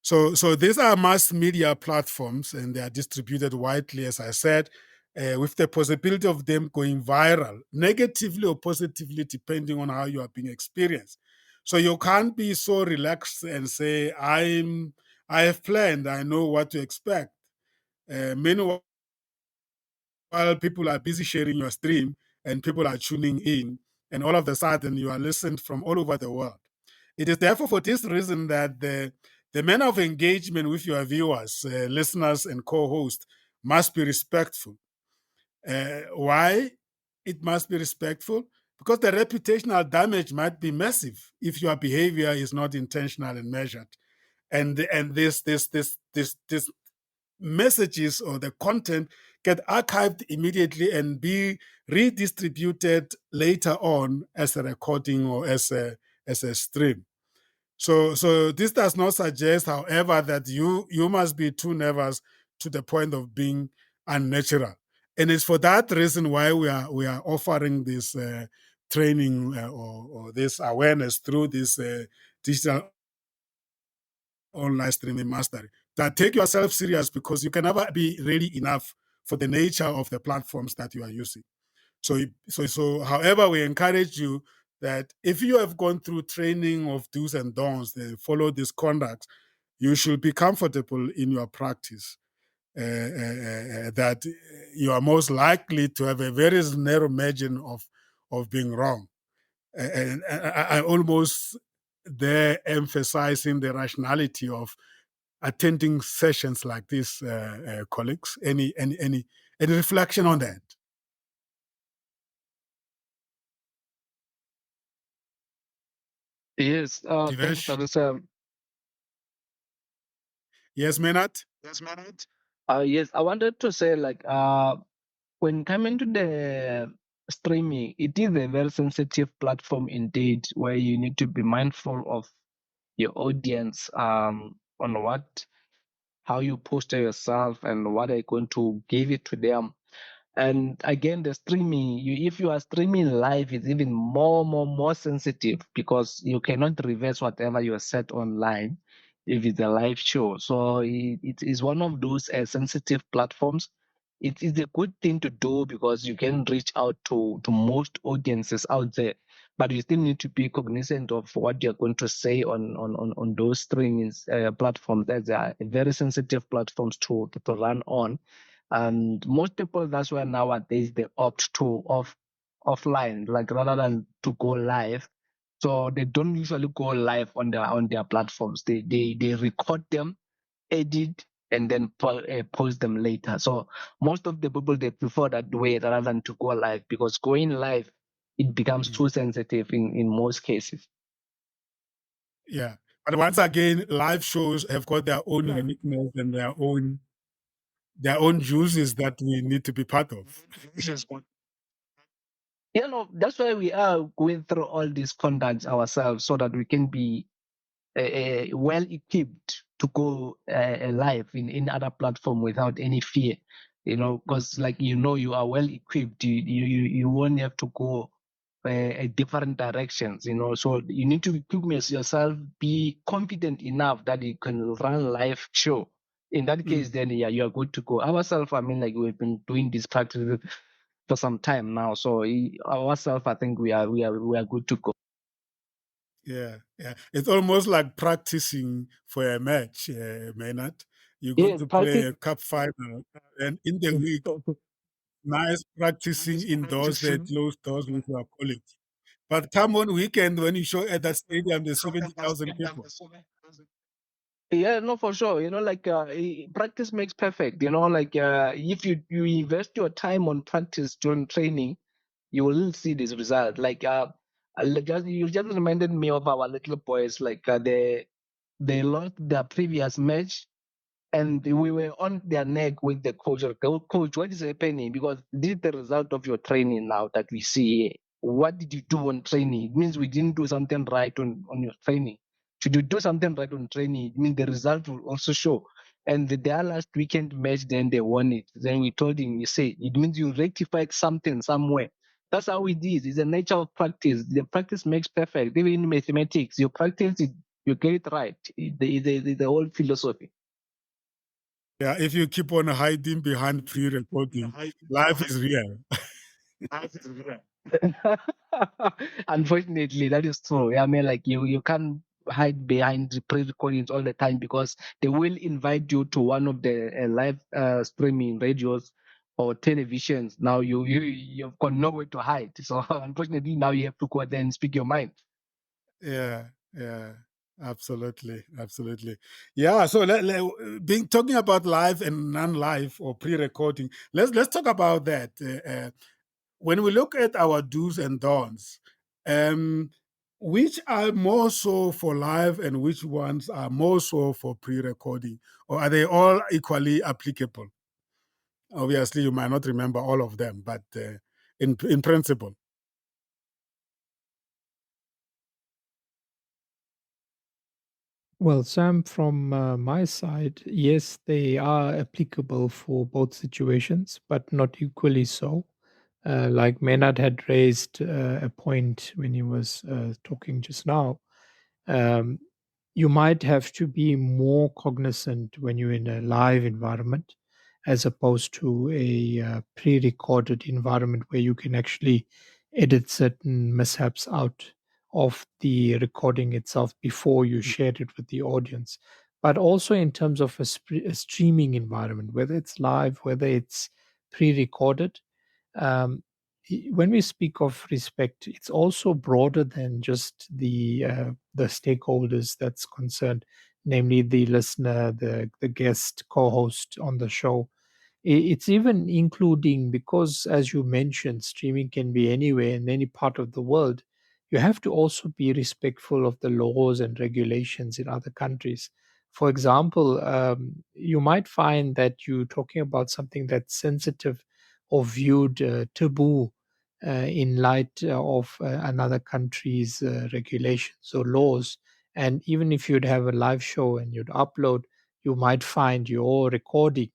Speaker 1: So these are mass media platforms, and they are distributed widely, as I said, with the possibility of them going viral, negatively or positively, depending on how you are being experienced. So you can't be so relaxed and say, I have planned, I know what to expect. Meanwhile, people are busy sharing your stream and people are tuning in, and all of a sudden you are listened from all over the world. It is therefore for this reason that the manner of engagement with your viewers, listeners, and co-hosts must be respectful. Why it must be respectful? Because the reputational damage might be massive if your behavior is not intentional and measured, and this messages or the content get archived immediately and be redistributed later on as a recording or as a stream. So this does not suggest, however, that you must be too nervous to the point of being unnatural. And it's for that reason why we are offering this training or this awareness through this digital online streaming mastery. That take yourself serious, because you can never be ready enough for the nature of the platforms that you are using. So however, we encourage you that if you have gone through training of do's and don'ts, they follow this conduct, you should be comfortable in your practice. that you are most likely to have a very narrow margin of being wrong. And I almost there emphasizing the rationality of attending sessions like this, colleagues. Any reflection on that?
Speaker 3: Yes, thanks,
Speaker 1: Divesh?
Speaker 3: Larissa.
Speaker 1: Yes, Menat?
Speaker 3: Yes, I wanted to say when coming to the streaming, it is a very sensitive platform indeed, where you need to be mindful of your audience on how you post yourself and what are you going to give it to them. And again, the streaming, if you are streaming live, it's even more sensitive because you cannot reverse whatever you set online if it's a live show. So it is one of those sensitive platforms. It is a good thing to do because you can reach out to most audiences out there, but you still need to be cognizant of what you're going to say on those streaming platforms. They are very sensitive platforms to run on. And most people, that's why nowadays they opt to offline, like rather than to go live. So they don't usually go live on their platforms. They record them, edit, and then post them later. So most of the people, they prefer that way rather than to go live, because going live, it becomes too sensitive in most cases.
Speaker 1: Yeah. But once again, live shows have got their own uniqueness and their own juices that we need to be part of.
Speaker 3: That's why we are going through all these contacts ourselves, so that we can be well equipped to go live in other platform without any fear. Because you are well equipped. You won't have to go different directions. So you need to equip yourself, be confident enough that you can run live show. In that case, then you are good to go. Ourselves, we've been doing this practice for some time now. So ourselves, I think we are good to go.
Speaker 1: Yeah. It's almost like practicing for a match, Maynard. You're going
Speaker 3: Yes,
Speaker 1: to play
Speaker 3: practice.
Speaker 1: a cup final, and in the week, nice practicing indoors, the closed doors with your colleagues. But come on weekend when you show at that stadium, there's 70,000 people.
Speaker 3: Yeah, no, for sure. Practice makes perfect. If you invest your time on practice during training, you will see this result. You just reminded me of our little boys. They lost their previous match, and we were on their neck with the coach. Coach, what is happening? Because this is the result of your training now that we see here. What did you do on training? It means we didn't do something right on your training. Should you do something right on training, it means the result will also show. And their last weekend match, then they won it. Then we told him, you say, it means you rectified something somewhere. That's how it is. It's the nature of practice. The practice makes perfect. Even in mathematics, you practice it, you get it right. It's the whole philosophy.
Speaker 1: Yeah, if you keep on hiding behind pre-recording, life is real.
Speaker 3: Unfortunately, that is true. You can't hide behind the pre-recordings all the time, because they will invite you to one of the live streaming radios or televisions. Now you've got nowhere to hide. So unfortunately, now you have to go there and speak your mind.
Speaker 1: Yeah, absolutely. Yeah, so being talking about live and non-live or pre-recording, let's talk about that. When we look at our do's and don'ts, um, which are more so for live and which ones are more so for pre-recording, or are they all equally applicable? Obviously, you might not remember all of them, but in principle.
Speaker 2: Well, Sam, from my side, yes, they are applicable for both situations, but not equally so. Like Maynard had raised a point when he was talking just now. Um, you might have to be more cognizant when you're in a live environment as opposed to a pre recorded environment where you can actually edit certain mishaps out of the recording itself before you share it with the audience. but also in terms of a streaming environment, whether it's live, whether it's pre-recorded. um, when we speak of respect, it's also broader than just the stakeholders that's concerned, namely the listener, the guest, co-host on the show. It's even including, because as you mentioned, streaming can be anywhere in any part of the world. You have to also be respectful of the laws and regulations in other countries. For example, you might find that you're talking about something that's sensitive or viewed taboo in light of another country's regulations or laws. And even if you'd have a live show and you'd upload, you might find your recording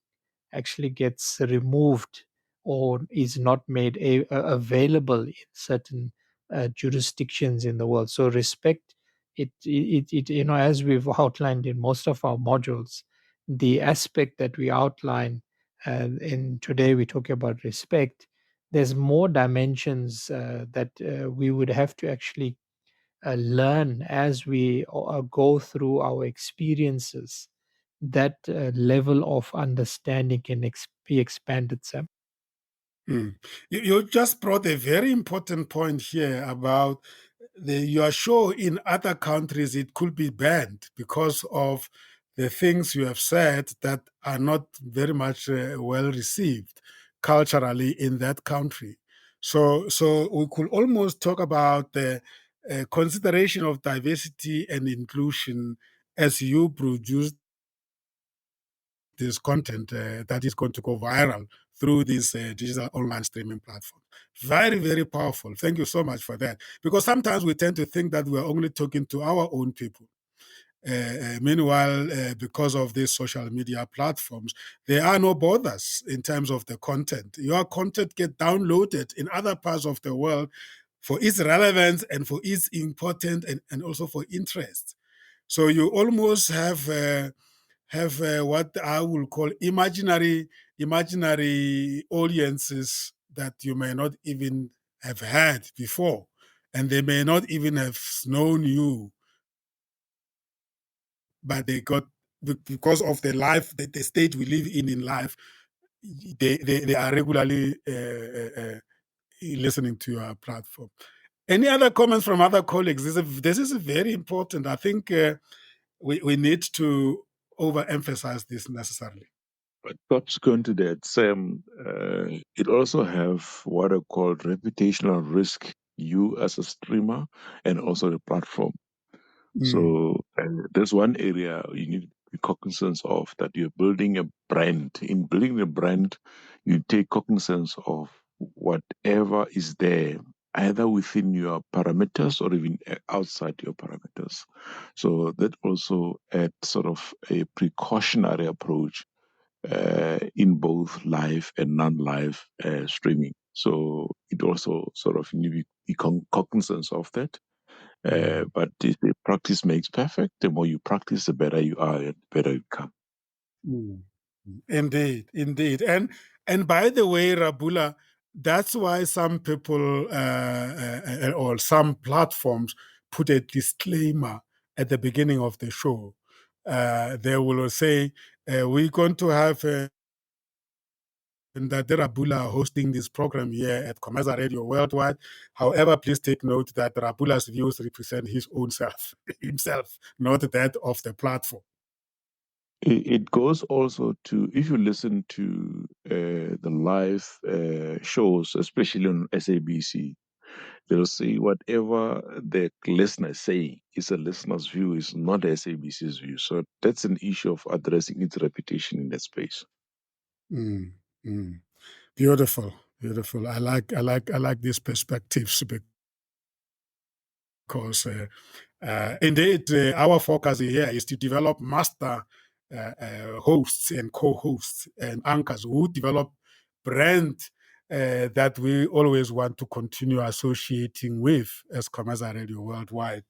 Speaker 2: actually gets removed or is not made available in certain jurisdictions in the world. So respect, as we've outlined in most of our modules, the aspect that we outline, and today we talk about respect. There's more dimensions that we would have to actually learn as we go through our experiences. That level of understanding can be expanded, Sam.
Speaker 1: You just brought a very important point here about your show in other countries. It could be banned because of the things you have said that are not very much well received culturally in that country. So we could almost talk about the consideration of diversity and inclusion as you produce this content that is going to go viral through these digital online streaming platforms. Very, very powerful. Thank you so much for that. Because sometimes we tend to think that we're only talking to our own people. Meanwhile, because of these social media platforms, there are no borders in terms of the content. Your content get downloaded in other parts of the world for its relevance and for its importance and also for interest. So you almost have what I will call imaginary audiences that you may not even have had before, and they may not even have known you, but they got because of the life, the state we live in life. They are regularly listening to your platform. Any other comments from other colleagues? This is very important. I think we need to overemphasize this necessarily.
Speaker 5: But subsequent to that, Sam, it also have what I call reputational risk. You as a streamer and also the platform. So there's one area you need to be cognizant of, that you're building a brand. In building a brand, you take cognizance of whatever is there, either within your parameters or even outside your parameters. So that also adds sort of a precautionary approach in both live and non-live streaming. So it also sort of you need to be cognizant of that. But the practice makes perfect. The more you practice, the better you are, and the better you become.
Speaker 1: Indeed, indeed. And by the way, Rabula, that's why some people or some platforms put a disclaimer at the beginning of the show. They will say, we're going to have that Rabula hosting this program here at Comesa Radio Worldwide. However, please take note that Rabula's views represent his own self, himself, not that of the platform.
Speaker 5: It goes also to, if you listen to the live shows, especially on SABC, they'll say whatever the listener say is a listener's view, is not SABC's view. So that's an issue of addressing its reputation in that space.
Speaker 1: Beautiful, beautiful. I like these perspectives because indeed our focus here is to develop master hosts and co-hosts and anchors who develop brand that we always want to continue associating with as Comesa Radio Worldwide,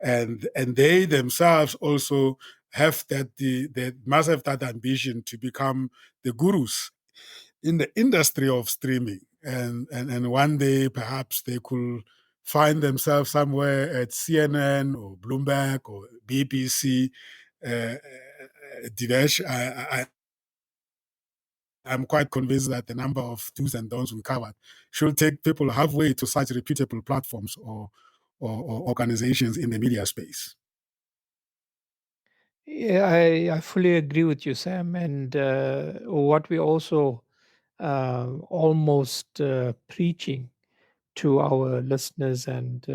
Speaker 1: and they themselves also have they must have that ambition to become the gurus in the industry of streaming, and one day perhaps they could find themselves somewhere at CNN or Bloomberg or BBC, Divesh, I'm quite convinced that the number of do's and don'ts we covered should take people halfway to such reputable platforms or organizations in the media space.
Speaker 2: Yeah, I fully agree with you, Sam. And what we also almost preaching to our listeners and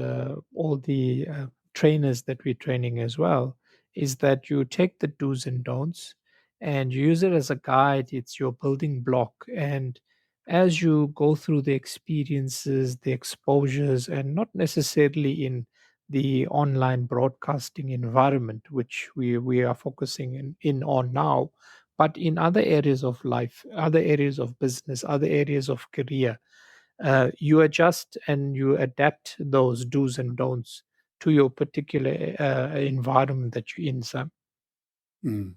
Speaker 2: all the trainers that we're training as well is that you take the do's and don'ts and you use it as a guide. It's your building block. And as you go through the experiences, the exposures, and not necessarily in the online broadcasting environment, which we are focusing in on now, but in other areas of life, other areas of business, other areas of career, you adjust and you adapt those do's and don'ts to your particular environment that you're in, Sam.
Speaker 1: Mm,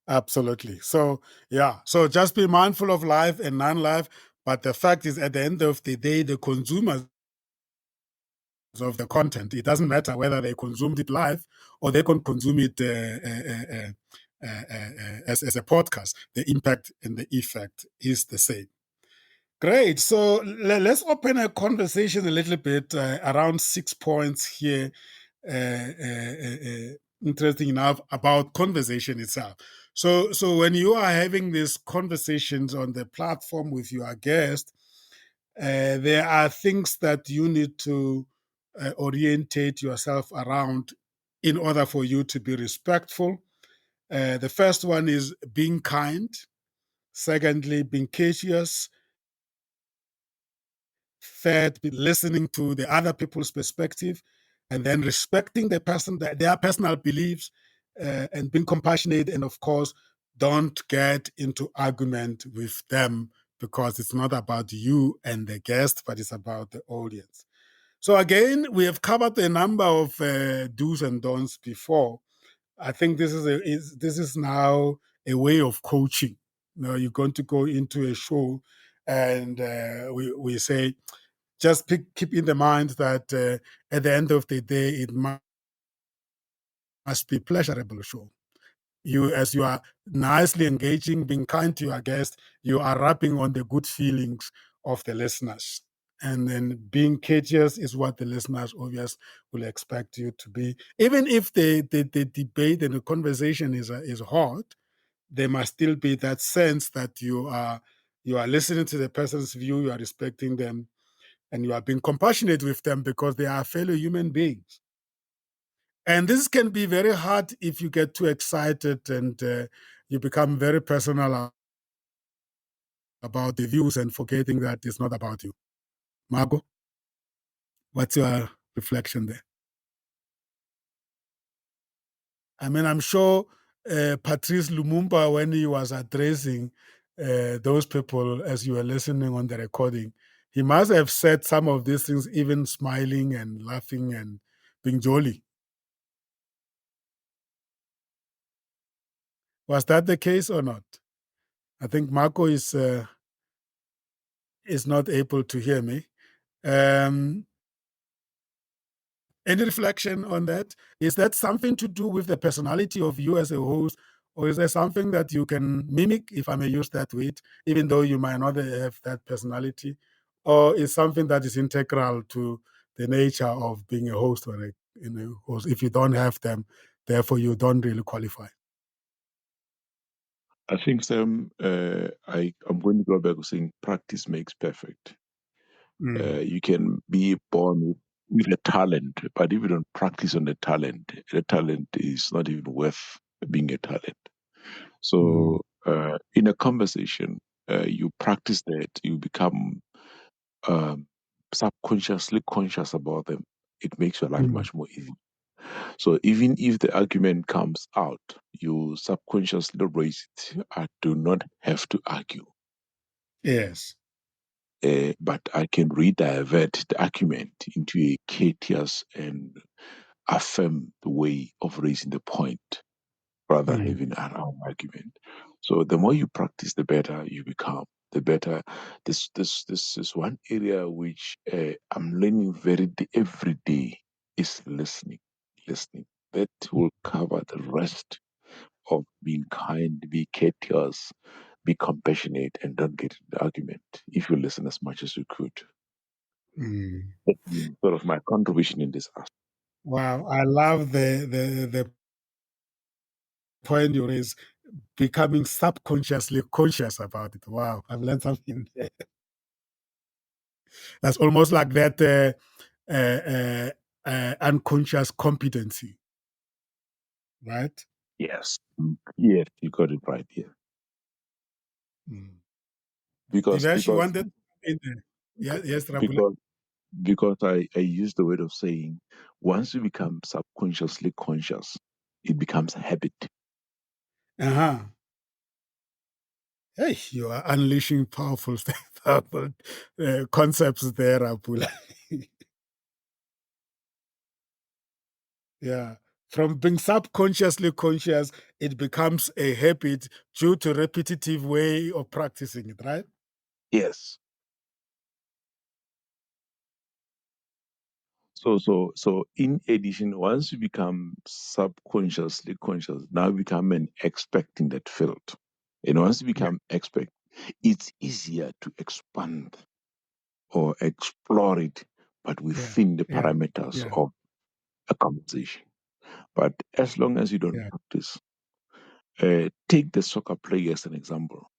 Speaker 1: absolutely. So, yeah. So just be mindful of life and non life. But the fact is, at the end of the day, the consumers of the content, it doesn't matter whether they consumed it live or they can consume it as a podcast. The impact and the effect is the same. Great. So let's open a conversation a little bit around 6 points here. Interesting enough about conversation itself. So when you are having these conversations on the platform with your guest, there are things that you need to orientate yourself around in order for you to be respectful. The first one is being kind. Secondly, being courteous. Third, be listening to the other people's perspective, and then respecting their personal beliefs, and being compassionate. And of course, don't get into argument with them because it's not about you and the guest, but it's about the audience. So again, we have covered a number of do's and don'ts before. I think this is now a way of coaching. You're going to go into a show, and we say just keep in the mind that at the end of the day, it must be a pleasurable show. As you are nicely engaging, being kind to your guest, you are rapping on the good feelings of the listeners. And then being courteous is what the listeners obviously will expect you to be. Even if the debate and the conversation is hot, there must still be that sense that you are listening to the person's view, you are respecting them, and you are being compassionate with them because they are fellow human beings. And this can be very hard if you get too excited and you become very personal about the views and forgetting that it's not about you. Margot, what's your reflection there? I mean, I'm sure Patrice Lumumba, when he was addressing those people as you were listening on the recording, he must have said some of these things, even smiling and laughing and being jolly. Was that the case or not? I think Marco is not able to hear me. Any reflection on that? Is that something to do with the personality of you as a host, or is there something that you can mimic, if I may use that word, even though you might not have that personality, or is something that is integral to the nature of being a host or a host? If you don't have them, therefore you don't really qualify.
Speaker 5: I think, Sam, I'm going to go back to saying practice makes perfect. You can be born with a talent, but if you don't practice on the talent is not even worth being a talent. So in a conversation, you practice that, you become subconsciously conscious about them. It makes your life much more easy. So even if the argument comes out, you subconsciously raise it. I do not have to argue.
Speaker 1: Yes.
Speaker 5: But I can redivert the argument into a courteous and affirm the way of raising the point rather than having an argument. So the more you practice, the better you become. The better. This is one area which I'm learning every day is listening. Listening. That will cover the rest of being kind, be courteous, be compassionate, and don't get in the argument if you listen as much as you could.
Speaker 1: Mm.
Speaker 5: That's sort of my contribution in this aspect.
Speaker 1: Wow, I love the point you raise, becoming subconsciously conscious about it. Wow, I've learned something there. That's almost like that unconscious competency, right?
Speaker 5: Yes. Yes, you got it right here.
Speaker 1: Mm.
Speaker 5: Because
Speaker 1: Divesh, you
Speaker 5: because
Speaker 1: wanted in there. Yeah, yes, Rabula.
Speaker 5: because because I use the word of saying once you become subconsciously conscious, it becomes a habit.
Speaker 1: Uh-huh. Hey, you are unleashing powerful, powerful concepts there, Rabula. Yeah. From being subconsciously conscious, it becomes a habit due to repetitive way of practicing it, right?
Speaker 5: Yes. So in addition, once you become subconsciously conscious, now you become an expert in that field. And once you
Speaker 1: Yeah.
Speaker 5: become expert, it's easier to expand or explore it, but
Speaker 1: Yeah.
Speaker 5: within the
Speaker 1: Yeah.
Speaker 5: parameters
Speaker 1: Yeah.
Speaker 5: of a conversation. But as long as you don't
Speaker 1: Yeah.
Speaker 5: practice, take the soccer player as an example.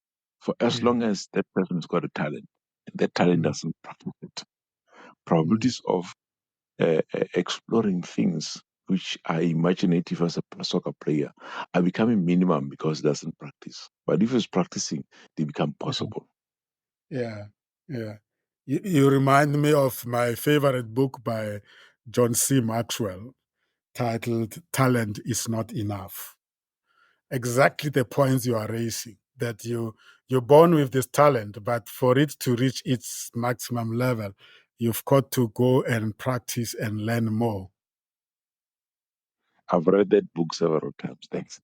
Speaker 5: For as
Speaker 1: Yeah.
Speaker 5: long as that person has got a talent, and that talent
Speaker 1: Mm,
Speaker 5: doesn't practice it,
Speaker 1: mm,
Speaker 5: probabilities of exploring things which are imaginative as a soccer player are becoming minimum because it doesn't practice. But if it's practicing, they become
Speaker 1: yeah.
Speaker 5: possible.
Speaker 1: Yeah. Yeah. You remind me of my favorite book by John C. Maxwell titled Talent is Not Enough. Exactly the points you are raising, that you're born with this talent, but for it to reach its maximum level, you've got to go and practice and learn more.
Speaker 5: I've read that book several times. Thanks.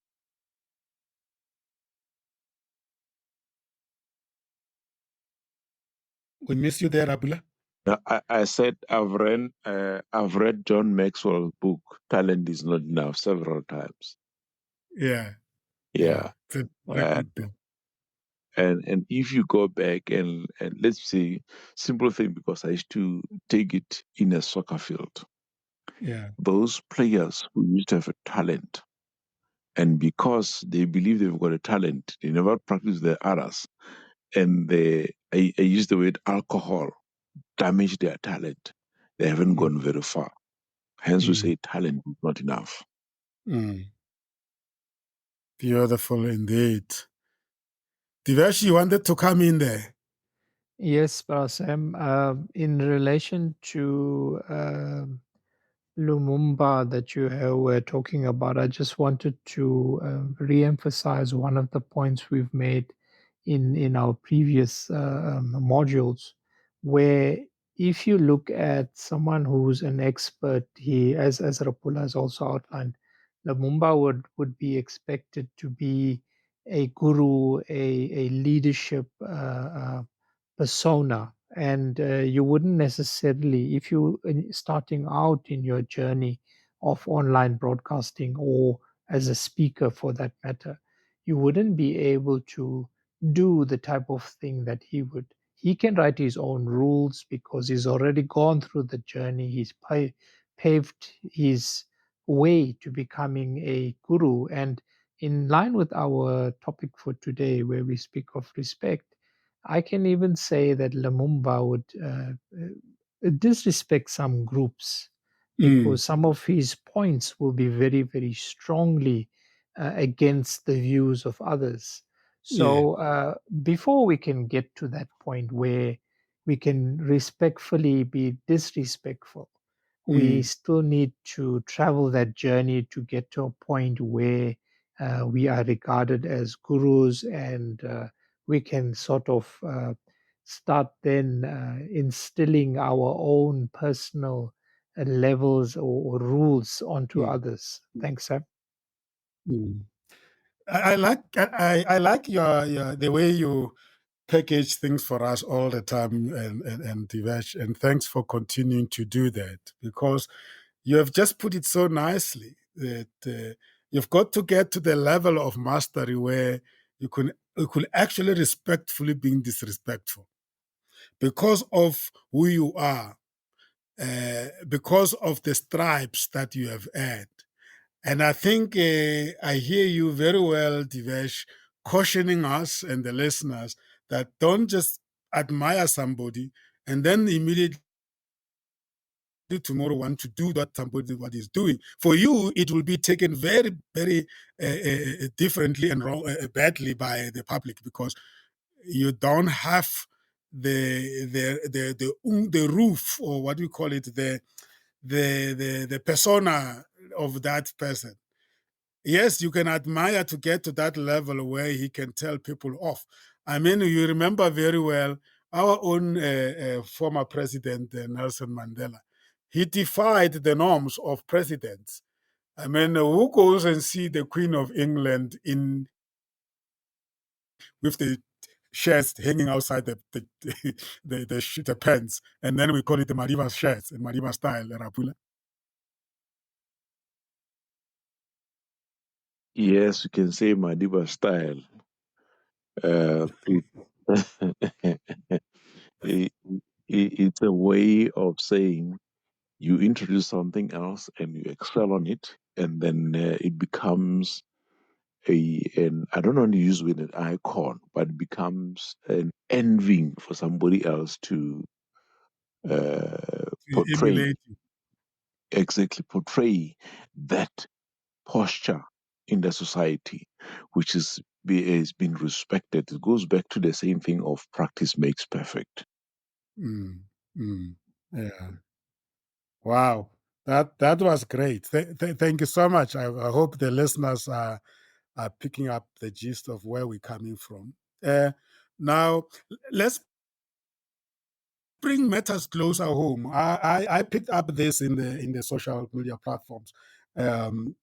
Speaker 1: We miss you there, Abula.
Speaker 5: Now, I said I've read John Maxwell's book "Talent Is Not Enough" several times.
Speaker 1: Yeah, yeah,
Speaker 5: Yeah,
Speaker 1: it's a very
Speaker 5: uh,
Speaker 1: good book.
Speaker 5: and if you go back and let's say simple thing, because I used to take it in a soccer field.
Speaker 1: Yeah,
Speaker 5: Those players who used to have a talent, and because they believe they've got a talent, they never practice the others, and I use the word alcohol damage their talent. They haven't
Speaker 1: mm,
Speaker 5: gone very far. Hence, we
Speaker 1: mm,
Speaker 5: say talent is not enough.
Speaker 1: mm. Beautiful indeed. Divesh, you wanted to come in there.
Speaker 2: Yes, Sam. In relation to Lumumba that you were talking about, I just wanted to re-emphasize one of the points we've made in our previous modules, where if you look at someone who's an expert, he as Rapula has also outlined, Lumumba would be expected to be a guru, a leadership persona, and you wouldn't necessarily, if you starting out in your journey of online broadcasting or as a speaker for that matter, you wouldn't be able to do the type of thing that he would. He can write his own rules because he's already gone through the journey. He's paved his way to becoming a guru. And in line with our topic for today, where we speak of respect, I can even say that Lumumba would disrespect some groups
Speaker 1: Mm,
Speaker 2: because some of his points will be very, very strongly against the views of others.
Speaker 1: yeah.
Speaker 2: So, before we can get to that point where we can respectfully be disrespectful, we
Speaker 1: Mm,
Speaker 2: still need to travel that journey to get to a point where we are regarded as gurus and we can sort of start then instilling our own personal levels or rules onto
Speaker 1: mm,
Speaker 2: others. Thanks, Sam.
Speaker 1: mm. I like your the way you package things for us all the time, and Divesh, and thanks for continuing to do that, because you have just put it so nicely that you've got to get to the level of mastery where you could actually respectfully being disrespectful because of who you are, because of the stripes that you have earned. And I think I hear you very well, Divesh, cautioning us and the listeners that don't just admire somebody and then immediately tomorrow want to do that somebody what he's doing. For you, it will be taken very, very differently and wrong, badly by the public because you don't have the roof, or what do you call it, the persona of that person. Yes, you can admire to get to that level where he can tell people off. I mean, you remember very well our own former president, Nelson Mandela. He defied the norms of presidents. I mean, who goes and see the Queen of England in with the shirts hanging outside the pants, and then we call it the Madiba shirts in Madiba style, Rapula.
Speaker 5: Yes, you can say Madiba style. Uh, it, it's a way of saying you introduce something else and you excel on it, and then it becomes and I don't want to use with an icon, but it becomes an envying for somebody else to portray,
Speaker 1: Emulate.
Speaker 5: portray that posture in the society, which is being respected. It goes back to the same thing of practice makes perfect.
Speaker 1: Mm, mm, yeah. Wow. That was great. Thank you so much. I hope the listeners are picking up the gist of where we're coming from. Now, let's bring matters closer home. I picked up this in the social media platforms. Um,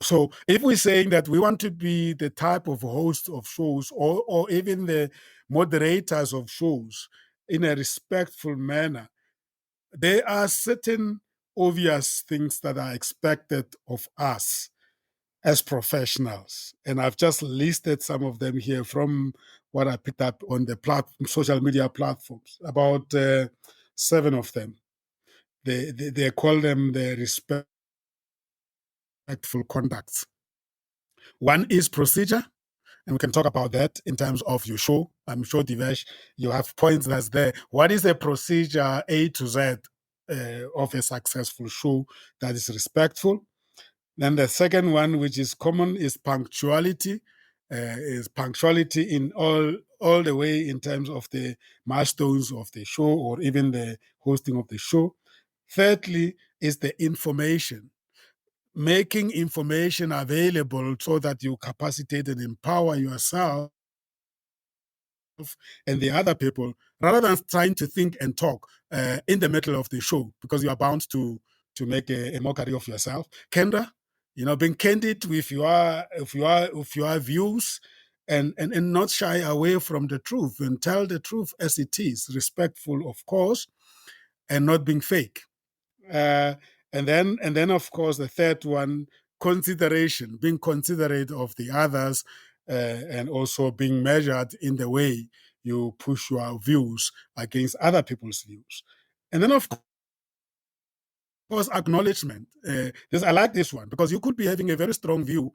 Speaker 1: so if we're saying that we want to be the type of host of shows, or even the moderators of shows in a respectful manner, there are certain obvious things that are expected of us as professionals. And I've just listed some of them here from what I picked up on the social media platforms, about 7 of them. They call them the respectful conducts. One is procedure, and we can talk about that in terms of your show. I'm sure, Divesh, you have points that's there. What is a procedure A to Z of a successful show that is respectful? Then the second one, which is common, is punctuality. Is punctuality in all the way in terms of the milestones of the show or even the hosting of the show. Thirdly, is the information, making information available so that you capacitate and empower yourself and the other people, rather than trying to think and talk in the middle of the show, because you are bound to make a mockery of yourself. Kendra, being candid with your views, and not shy away from the truth, and tell the truth as it is, respectful, of course, and not being fake. Uh, and then, of course, the third one, consideration, being considerate of the others, and also being measured in the way you push your views against other people's views. And then, of course, acknowledgement. I like this one because you could be having a very strong view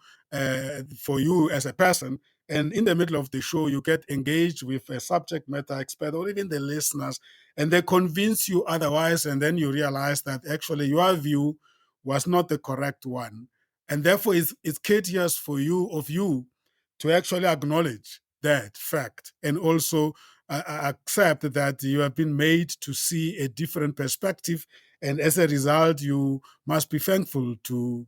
Speaker 1: for you as a person, and in the middle of the show, you get engaged with a subject matter expert or even the listeners, and they convince you otherwise, and then you realize that actually your view was not the correct one, and therefore it's courteous for you to actually acknowledge that fact and also accept that you have been made to see a different perspective, and as a result, you must be thankful to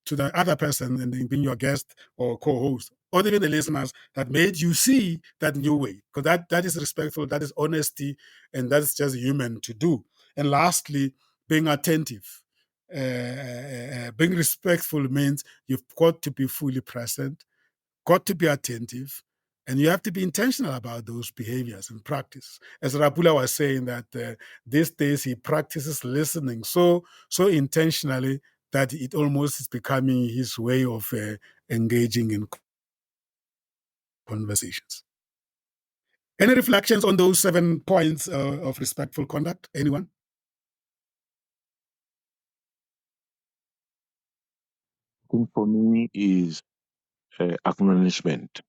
Speaker 1: the other person and being your guest or co-host, or even the listeners that made you see that new way. Because that is respectful, that is honesty, and that is just human to do. And lastly, being attentive. Being respectful means you've got to be fully present, got to be attentive, and you have to be intentional about those behaviors and practice. As Rapula was saying that these days he practices listening so intentionally that it almost is becoming his way of engaging in conversations. Any reflections on those 7 points of respectful conduct? Anyone?
Speaker 5: I think for me is acknowledgement.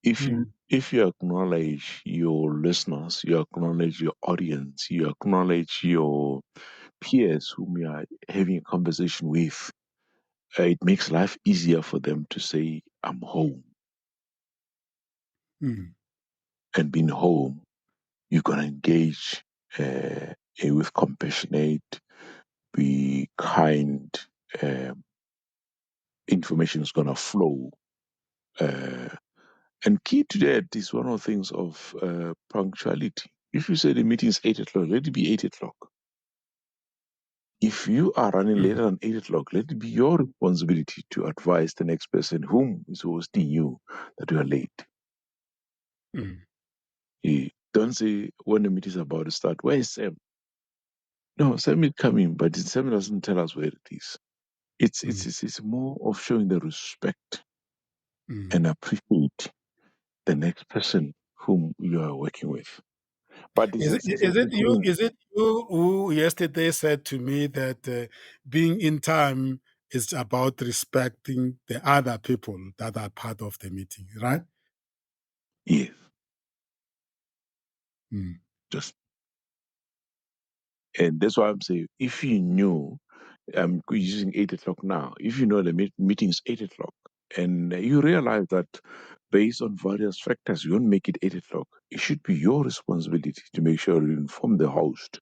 Speaker 5: If you acknowledge your listeners, you acknowledge your audience, you acknowledge your peers whom you are having a conversation with, it makes life easier for them to say, I'm home. And being home, you're going to engage with compassionate, be kind, information is going to flow. And key to that is one of the things of punctuality. If you say the meeting is 8 o'clock, let it be 8 o'clock. If you are running later than 8 o'clock, let it be your responsibility to advise the next person whom is hosting you that you are late. Don't say when the meeting is about to start, where is Sam? No, Sam is coming, but Sam doesn't tell us where it is. It's more of showing the respect and appreciate the next person whom you are working with. But
Speaker 1: Is it you who yesterday said to me that being in time is about respecting the other people that are part of the meeting, right?
Speaker 5: Yes. Just, and that's why I'm saying, if you knew, I'm using 8 o'clock now, if you know the meeting is 8 o'clock, and you realize that based on various factors, you won't make it 8 o'clock, it should be your responsibility to make sure you inform the host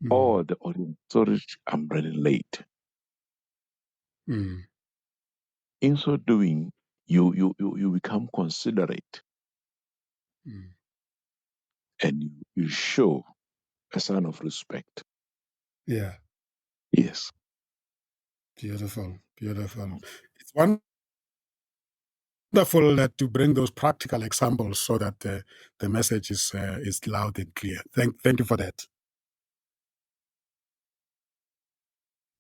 Speaker 5: or the audience. Sorry, I'm running late. In so doing, you become considerate and you show a sign of respect.
Speaker 1: Yeah.
Speaker 5: Yes.
Speaker 1: Beautiful. It's wonderful that to bring those practical examples so that the message is loud and clear. Thank you for that.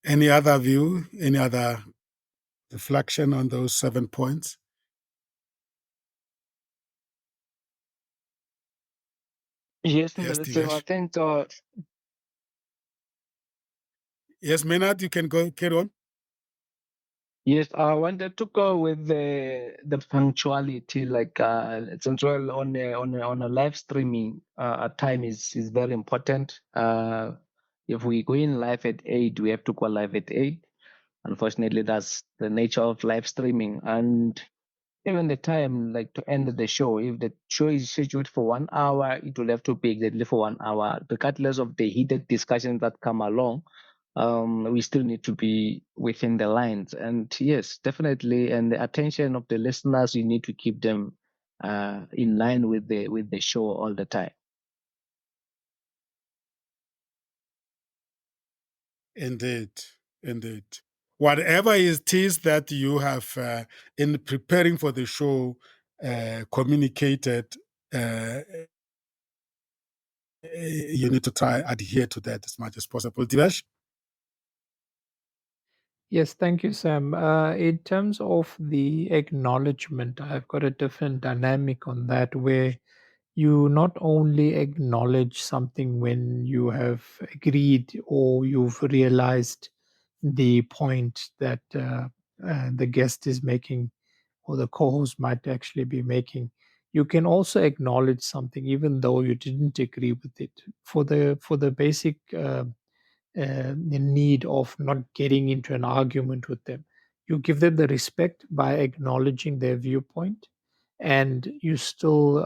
Speaker 1: Any other view? Any other reflection on those 7 points?
Speaker 3: Yes,
Speaker 1: Yes,
Speaker 3: I
Speaker 1: Dilesh.
Speaker 3: think
Speaker 1: Yes, Maynard, you can go carry on.
Speaker 3: yes, I wanted to go with the punctuality. Like it's well on a live streaming. Time is very important. If we go in live at 8, we have to go live at 8. Unfortunately, that's the nature of live streaming. And even the time, like to end the show, if the show is scheduled for 1 hour, it will have to be exactly for 1 hour, regardless of the heated discussions that come along. We still need to be within the lines. And yes, definitely, and the attention of the listeners, you need to keep them in line with the show all the time.
Speaker 1: Indeed. Whatever it is that you have in preparing for the show communicated, you need to try adhere to that as much as possible. Divesh?
Speaker 2: Yes, thank you, Sam. In terms of the acknowledgement, I've got a different dynamic on that where you not only acknowledge something when you have agreed or you've realized the point that the guest is making or the co-host might actually be making. You can also acknowledge something even though you didn't agree with it for the basic the need of not getting into an argument with them. You give them the respect by acknowledging their viewpoint, and you still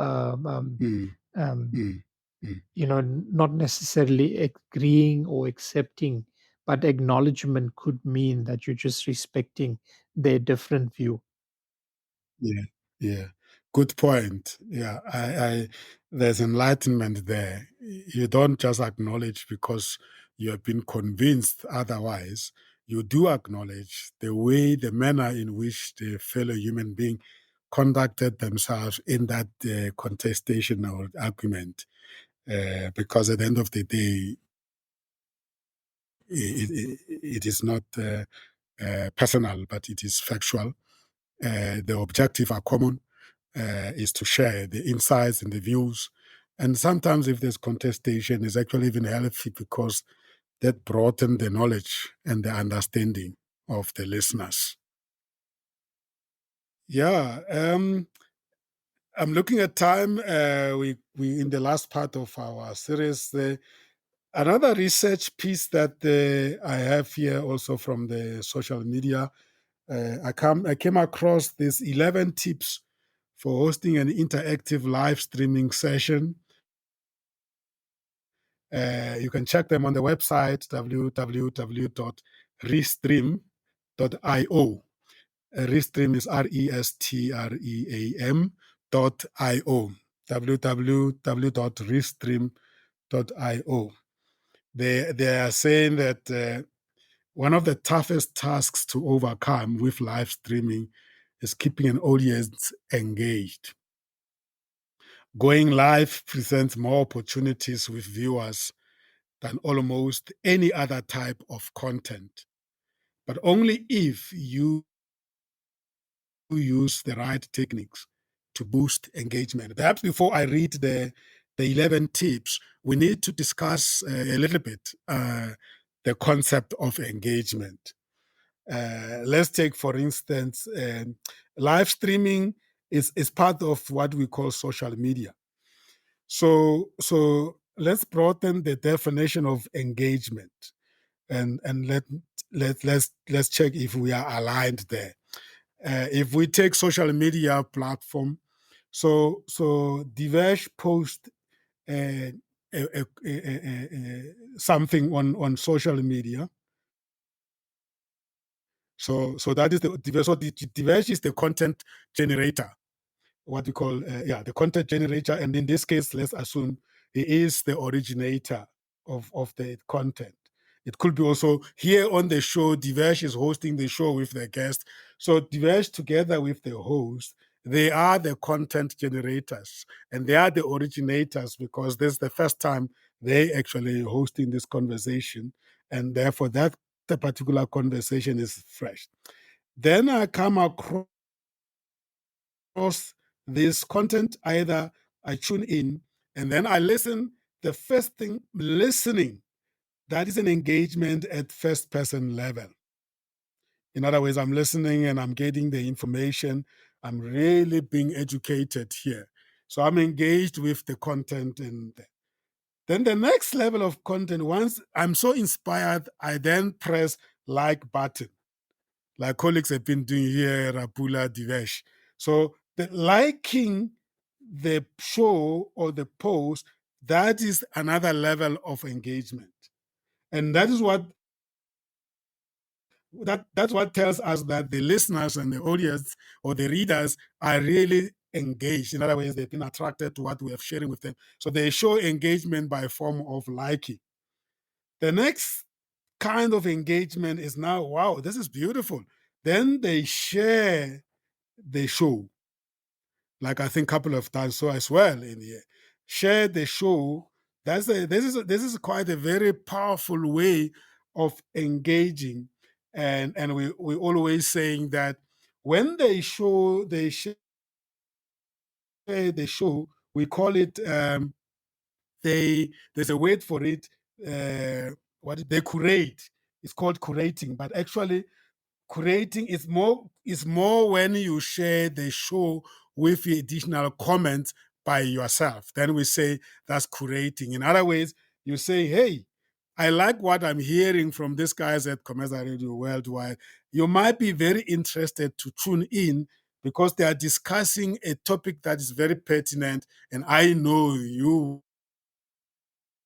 Speaker 2: not necessarily agreeing or accepting, but acknowledgement could mean that you're just respecting their different view.
Speaker 1: Yeah. Good point. Yeah, I there's enlightenment there. You don't just acknowledge because you have been convinced otherwise. You do acknowledge the manner in which the fellow human being conducted themselves in that contestation or argument. Because at the end of the day, it is not personal, but it is factual. The objective are common, is to share the insights and the views. And sometimes if there's contestation, it's actually even healthy because that broaden the knowledge and the understanding of the listeners. Yeah, I'm looking at time. We in the last part of our series. Another research piece that I have here also from the social media. I came across this 11 tips for hosting an interactive live streaming session. You can check them on the website www.restream.io. Restream is restream.io. www.restream.io. They are saying that one of the toughest tasks to overcome with live streaming is keeping an audience engaged. Going live presents more opportunities with viewers than almost any other type of content, but only if you use the right techniques to boost engagement. Perhaps before I read the 11 tips, we need to discuss a little bit the concept of engagement. Let's take, for instance, live streaming is part of what we call social media. So let's broaden the definition of engagement, and let's check if we are aligned there. If we take social media platform, so Divesh post uh, something on social media. So that is the Divesh. So Divesh is the content generator, what we call the content generator, and in this case, let's assume he is the originator of the content. It could be also here on the show, Divesh is hosting the show with the guest. So Divesh together with the host, they are the content generators and they are the originators because this is the first time they actually hosting this conversation, and therefore that the particular conversation is fresh. Then I come across this content, either I tune in and then I listen. The first thing, listening, that is an engagement at first person level. In other words, I'm listening and I'm getting the information. I'm really being educated here. So I'm engaged with the content. And then the next level of content, once I'm so inspired, I then press like button, like colleagues have been doing here, Rapula, Divesh. So the liking the show or the post, that is another level of engagement. And that is what that's what tells us that the listeners and the audience or the readers are really engaged. In other words, they've been attracted to what we are sharing with them. So they show engagement by form of liking. The next kind of engagement is now, wow, this is beautiful. Then they share the show, like I think a couple of times so as well in here. Share the show. This is quite a very powerful way of engaging, and we always saying that when they share the show, we call it there's a word for it. What they curate? It's called curating, but actually curating is more when you share the show with the additional comments by yourself. Then we say that's curating. In other words, you say, hey, I like what I'm hearing from these guys at Commercial Radio Worldwide. You might be very interested to tune in because they are discussing a topic that is very pertinent, and I know you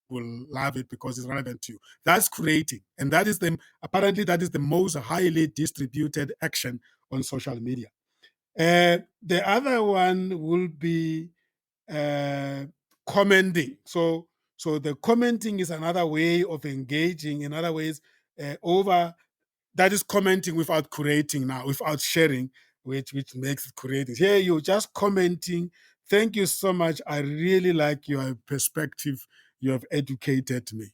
Speaker 1: will love it because it's relevant to you. That's creating. And that is the most highly distributed action on social media. The other one will be commenting. So the commenting is another way of engaging. In other ways, that is commenting without curating now, without sharing, which makes it creating. Here you're just commenting. Thank you so much. I really like your perspective. You have educated me.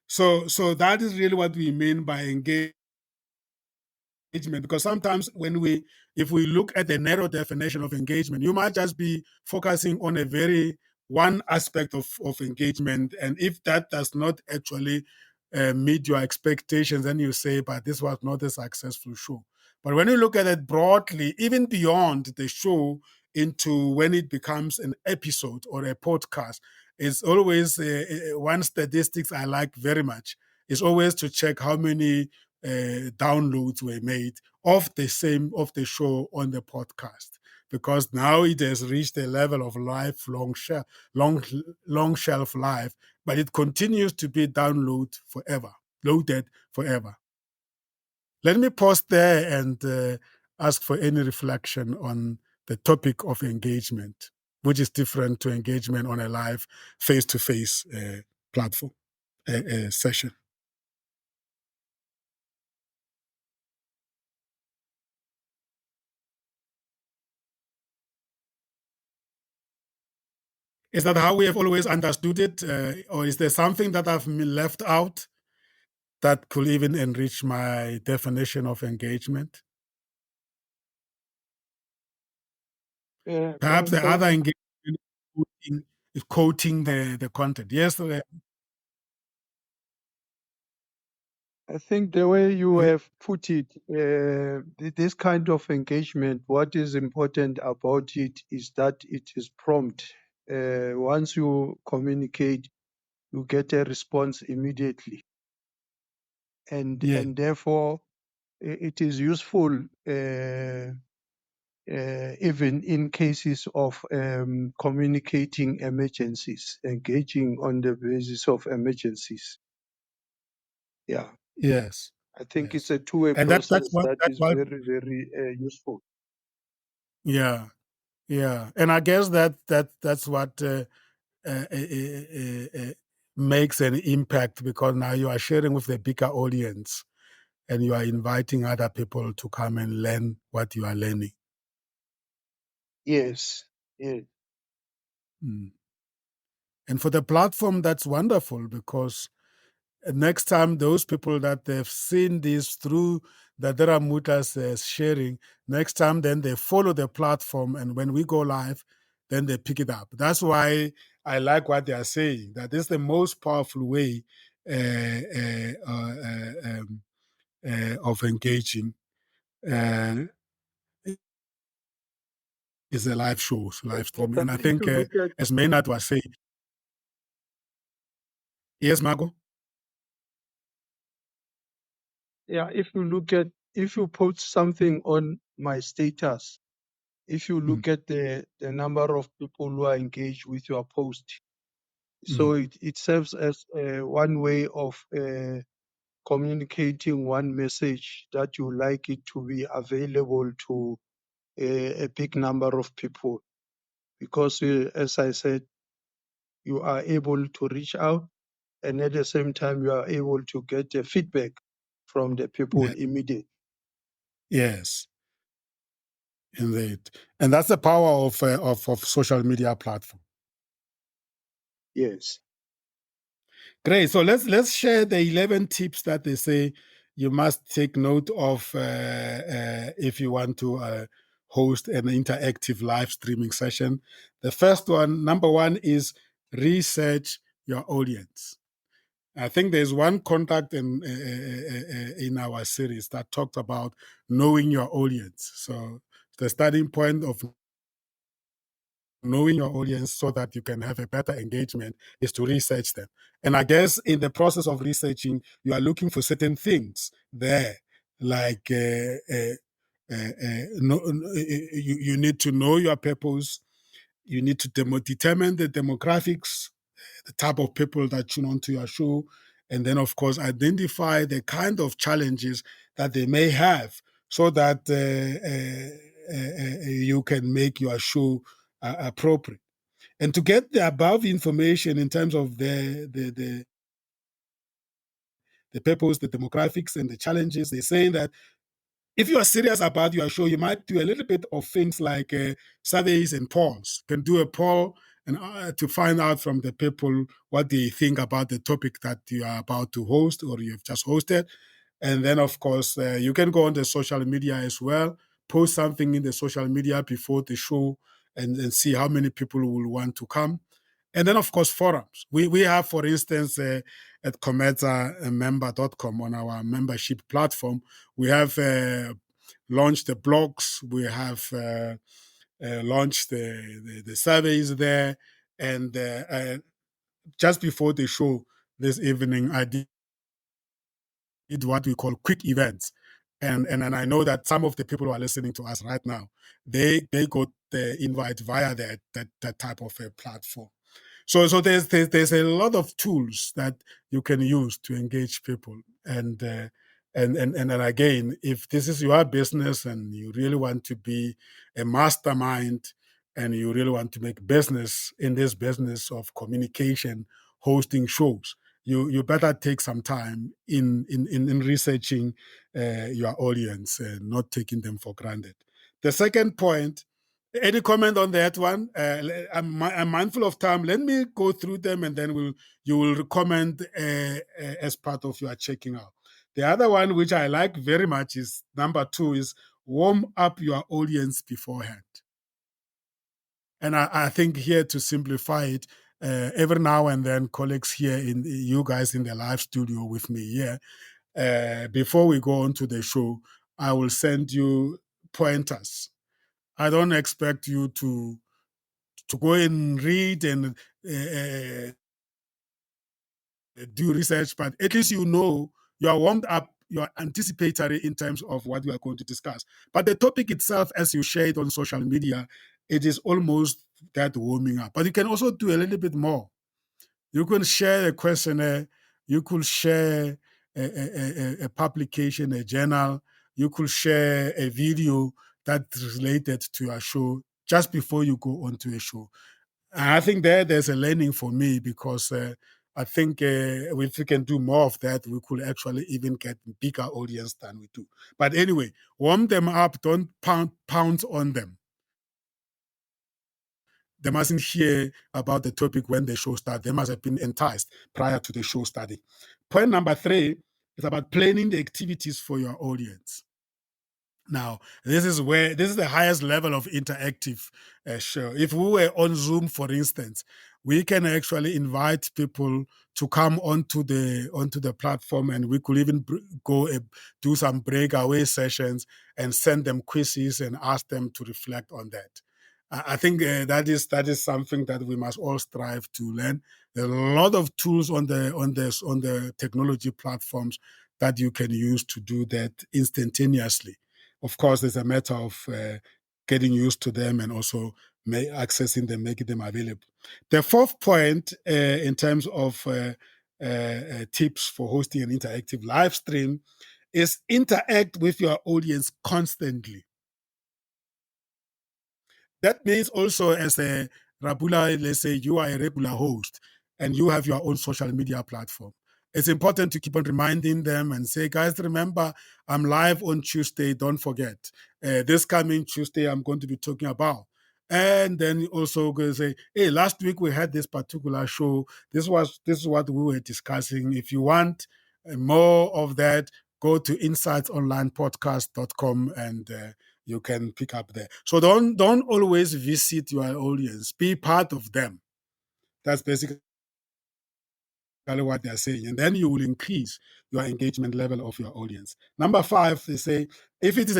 Speaker 1: So that is really what we mean by engagement, because sometimes if we look at the narrow definition of engagement, you might just be focusing on a very one aspect of engagement, and if that does not actually meet your expectations, then you say, but this was not a successful show. But when you look at it broadly, even beyond the show, into when it becomes an episode or a podcast, it's always one statistics I like very much is always to check how many downloads were made of the show on the podcast, because now it has reached a level of lifelong long shelf life, but it continues to be loaded forever. Let me pause there and ask for any reflection on the topic of engagement, which is different to engagement on a live face-to-face platform session. Is that how we have always understood it? Or is there something that I've left out that could even enrich my definition of engagement? Perhaps the other engagement is quoting the content. Yes?
Speaker 4: I think the way you have put it, this kind of engagement, what is important about it is that it is prompt. Once you communicate, you get a response immediately, and therefore it is useful even in cases of communicating emergencies, engaging on the basis of emergencies. Yeah.
Speaker 1: Yes.
Speaker 4: I think
Speaker 1: Yes.
Speaker 4: it's a two-way
Speaker 1: And
Speaker 4: process that is very, very useful.
Speaker 1: Yeah. And I guess that's what makes an impact, because now you are sharing with the bigger audience and you are inviting other people to come and learn what you are learning.
Speaker 4: Yes.
Speaker 1: And for the platform, that's wonderful, because next time those people that they've seen this through that there are mutas sharing, next time then they follow the platform, and when we go live, then they pick it up. That's why I like what they are saying, that is the most powerful way of engaging is a live show, live streaming. And I think as Maynard was saying, yes, Margot?
Speaker 4: Yeah, if you post something on my status, if you look at the number of people who are engaged with your post, so it serves as one way of communicating one message that you like it to be available to a big number of people, because as I said, you are able to reach out, and at the same time you are able to get a feedback from the people immediately.
Speaker 1: Yes, indeed, and that's the power of social media platform.
Speaker 4: Yes.
Speaker 1: Great. So let's share the 11 tips that they say you must take note of if you want to host an interactive live streaming session. The first one, number one, is research your audience. I think there's one contact in our series that talked about knowing your audience. So the starting point of knowing your audience so that you can have a better engagement is to research them. And I guess in the process of researching, you are looking for certain things there, like you need to know your purpose. You need to determine the demographics, the type of people that tune onto your show, and then, of course, identify the kind of challenges that they may have, so that you can make your show appropriate. And to get the above information in terms of the purpose, the demographics, and the challenges, they're saying that if you are serious about your show, you might do a little bit of things like surveys and polls. You can do a poll and to find out from the people what they think about the topic that you are about to host or you've just hosted. And then, of course, you can go on the social media as well, post something in the social media before the show, and see how many people will want to come. And then, of course, forums. We have, for instance, at cometa member.com on our membership platform, we have launched the blogs, we have launched the surveys there. And just before the show this evening, I did what we call quick events. And I know that some of the people who are listening to us right now, they got the invite via that type of a platform. So there's a lot of tools that you can use to engage people. And again, if this is your business and you really want to be a mastermind and you really want to make business in this business of communication, hosting shows, you better take some time in researching your audience and not taking them for granted. The second point, any comment on that one? I'm mindful of time. Let me go through them, and then you will comment as part of your checking out. The other one, which I like very much, is number 2: is warm up your audience beforehand. And I think here, to simplify it, every now and then, colleagues here, you guys in the live studio with me here, before we go on to the show, I will send you pointers. I don't expect you to go and read and do research, but at least you know you are warmed up, you are anticipatory in terms of what we are going to discuss. But the topic itself, as you share it on social media, it is almost that warming up. But you can also do a little bit more. You can share a questionnaire, you could share a publication, a journal, you could share a video that's related to your show just before you go onto a show. And I think there's a learning for me, because I think if we can do more of that, we could actually even get bigger audience than we do. But anyway, warm them up, don't pounce on them. They mustn't hear about the topic when the show starts. They must have been enticed prior to the show starting. Point number 3 is about planning the activities for your audience. Now, this is the highest level of interactive show. If we were on Zoom, for instance, we can actually invite people to come onto the platform, and we could even go do some breakaway sessions and send them quizzes and ask them to reflect on that. I think that is something that we must all strive to learn. There are a lot of tools on the technology platforms that you can use to do that instantaneously. Of course, it's a matter of getting used to them and also accessing them, making them available. The fourth point, in terms of tips for hosting an interactive live stream, is interact with your audience constantly. That means also, as a Rabula, let's say you are a regular host and you have your own social media platform. It's important to keep on reminding them and say, guys, remember, I'm live on Tuesday. Don't forget. This coming Tuesday, I'm going to be talking about. And then also go say, hey, last week we had this particular show. This is what we were discussing. If you want more of that, go to insightsonlinepodcast.com and you can pick up there. So don't always visit your audience. Be part of them. That's basically what they're saying. And then you will increase your engagement level of your audience. Number 5, they say, if it's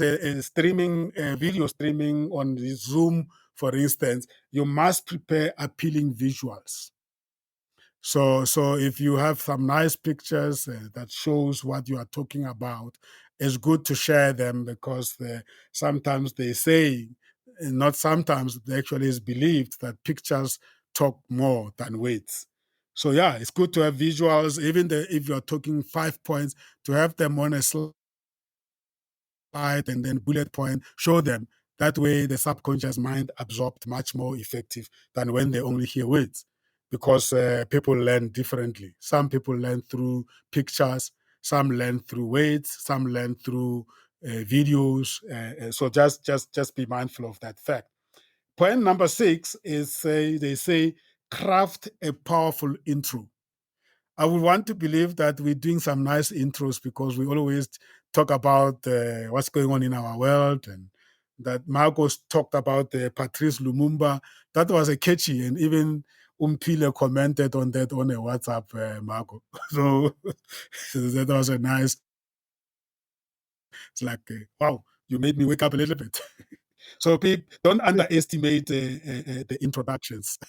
Speaker 1: a streaming, video streaming on the Zoom, for instance, you must prepare appealing visuals. So if you have some nice pictures that shows what you are talking about, it's good to share them, because sometimes they say, not sometimes, it actually is believed that pictures talk more than words. So yeah, it's good to have visuals, even if you're talking 5 points, to have them on a slide and then bullet point, show them. That way the subconscious mind absorbed much more effective than when they only hear words, because people learn differently. Some people learn through pictures, some learn through words, some learn through videos. So just be mindful of that fact. Point number 6 is they say craft a powerful intro. I would want to believe that we're doing some nice intros because we always talk about what's going on in our world, and that Marcos talked about Patrice Lumumba. That was a catchy, and even Umpile commented on that on a WhatsApp, Marco. So that was a nice. It's like, wow, you made me wake up a little bit. So people don't underestimate the introductions.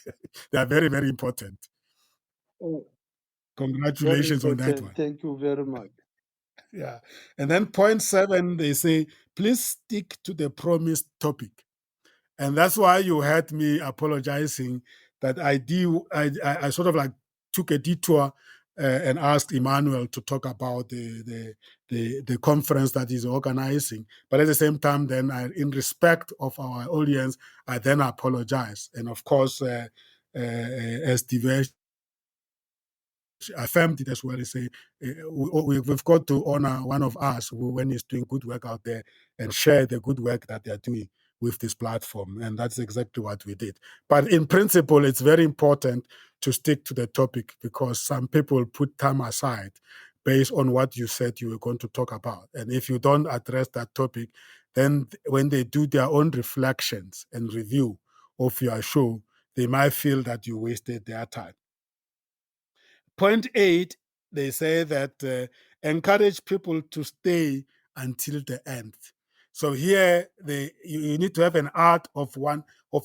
Speaker 1: They are very, very important.
Speaker 4: Oh, very
Speaker 1: Congratulations on that
Speaker 4: important.
Speaker 1: one.
Speaker 4: Thank you very much.
Speaker 1: Yeah. And then point 7, they say, please stick to the promised topic. And that's why you heard me apologizing that I sort of like took a detour and asked Emmanuel to talk about the conference that he's organizing. But at the same time, then in respect of our audience, I then apologize. And of course, as Divesh affirmed it as well. He say we've got to honor one of us when he's doing good work out there and share the good work that they're doing with this platform, and that's exactly what we did. But in principle, it's very important to stick to the topic because some people put time aside based on what you said you were going to talk about, and if you don't address that topic, then when they do their own reflections and review of your show, they might feel that you wasted their time. Point 8, they say that encourage people to stay until the end. So here, you need to have an art of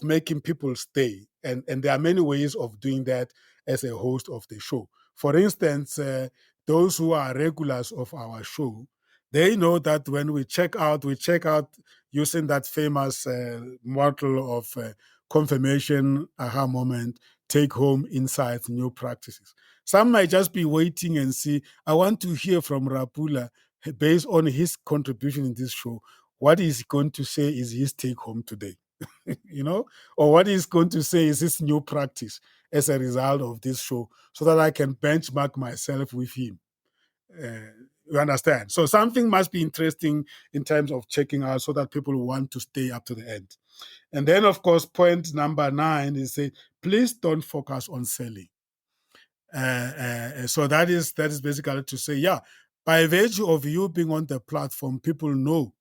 Speaker 1: making people stay, and there are many ways of doing that as a host of the show. For instance, those who are regulars of our show, they know that when we check out using that famous model of confirmation, aha moment, take home insights, new practices. Some might just be waiting and see, I want to hear from Rapula based on his contribution in this show. What is going to say is his take home today, or what he's going to say is his new practice as a result of this show so that I can benchmark myself with him. You understand? So something must be interesting in terms of checking out so that people want to stay up to the end. And then, of course, point number 9 is say, please don't focus on selling. So that is basically to say, yeah, by virtue of you being on the platform, people know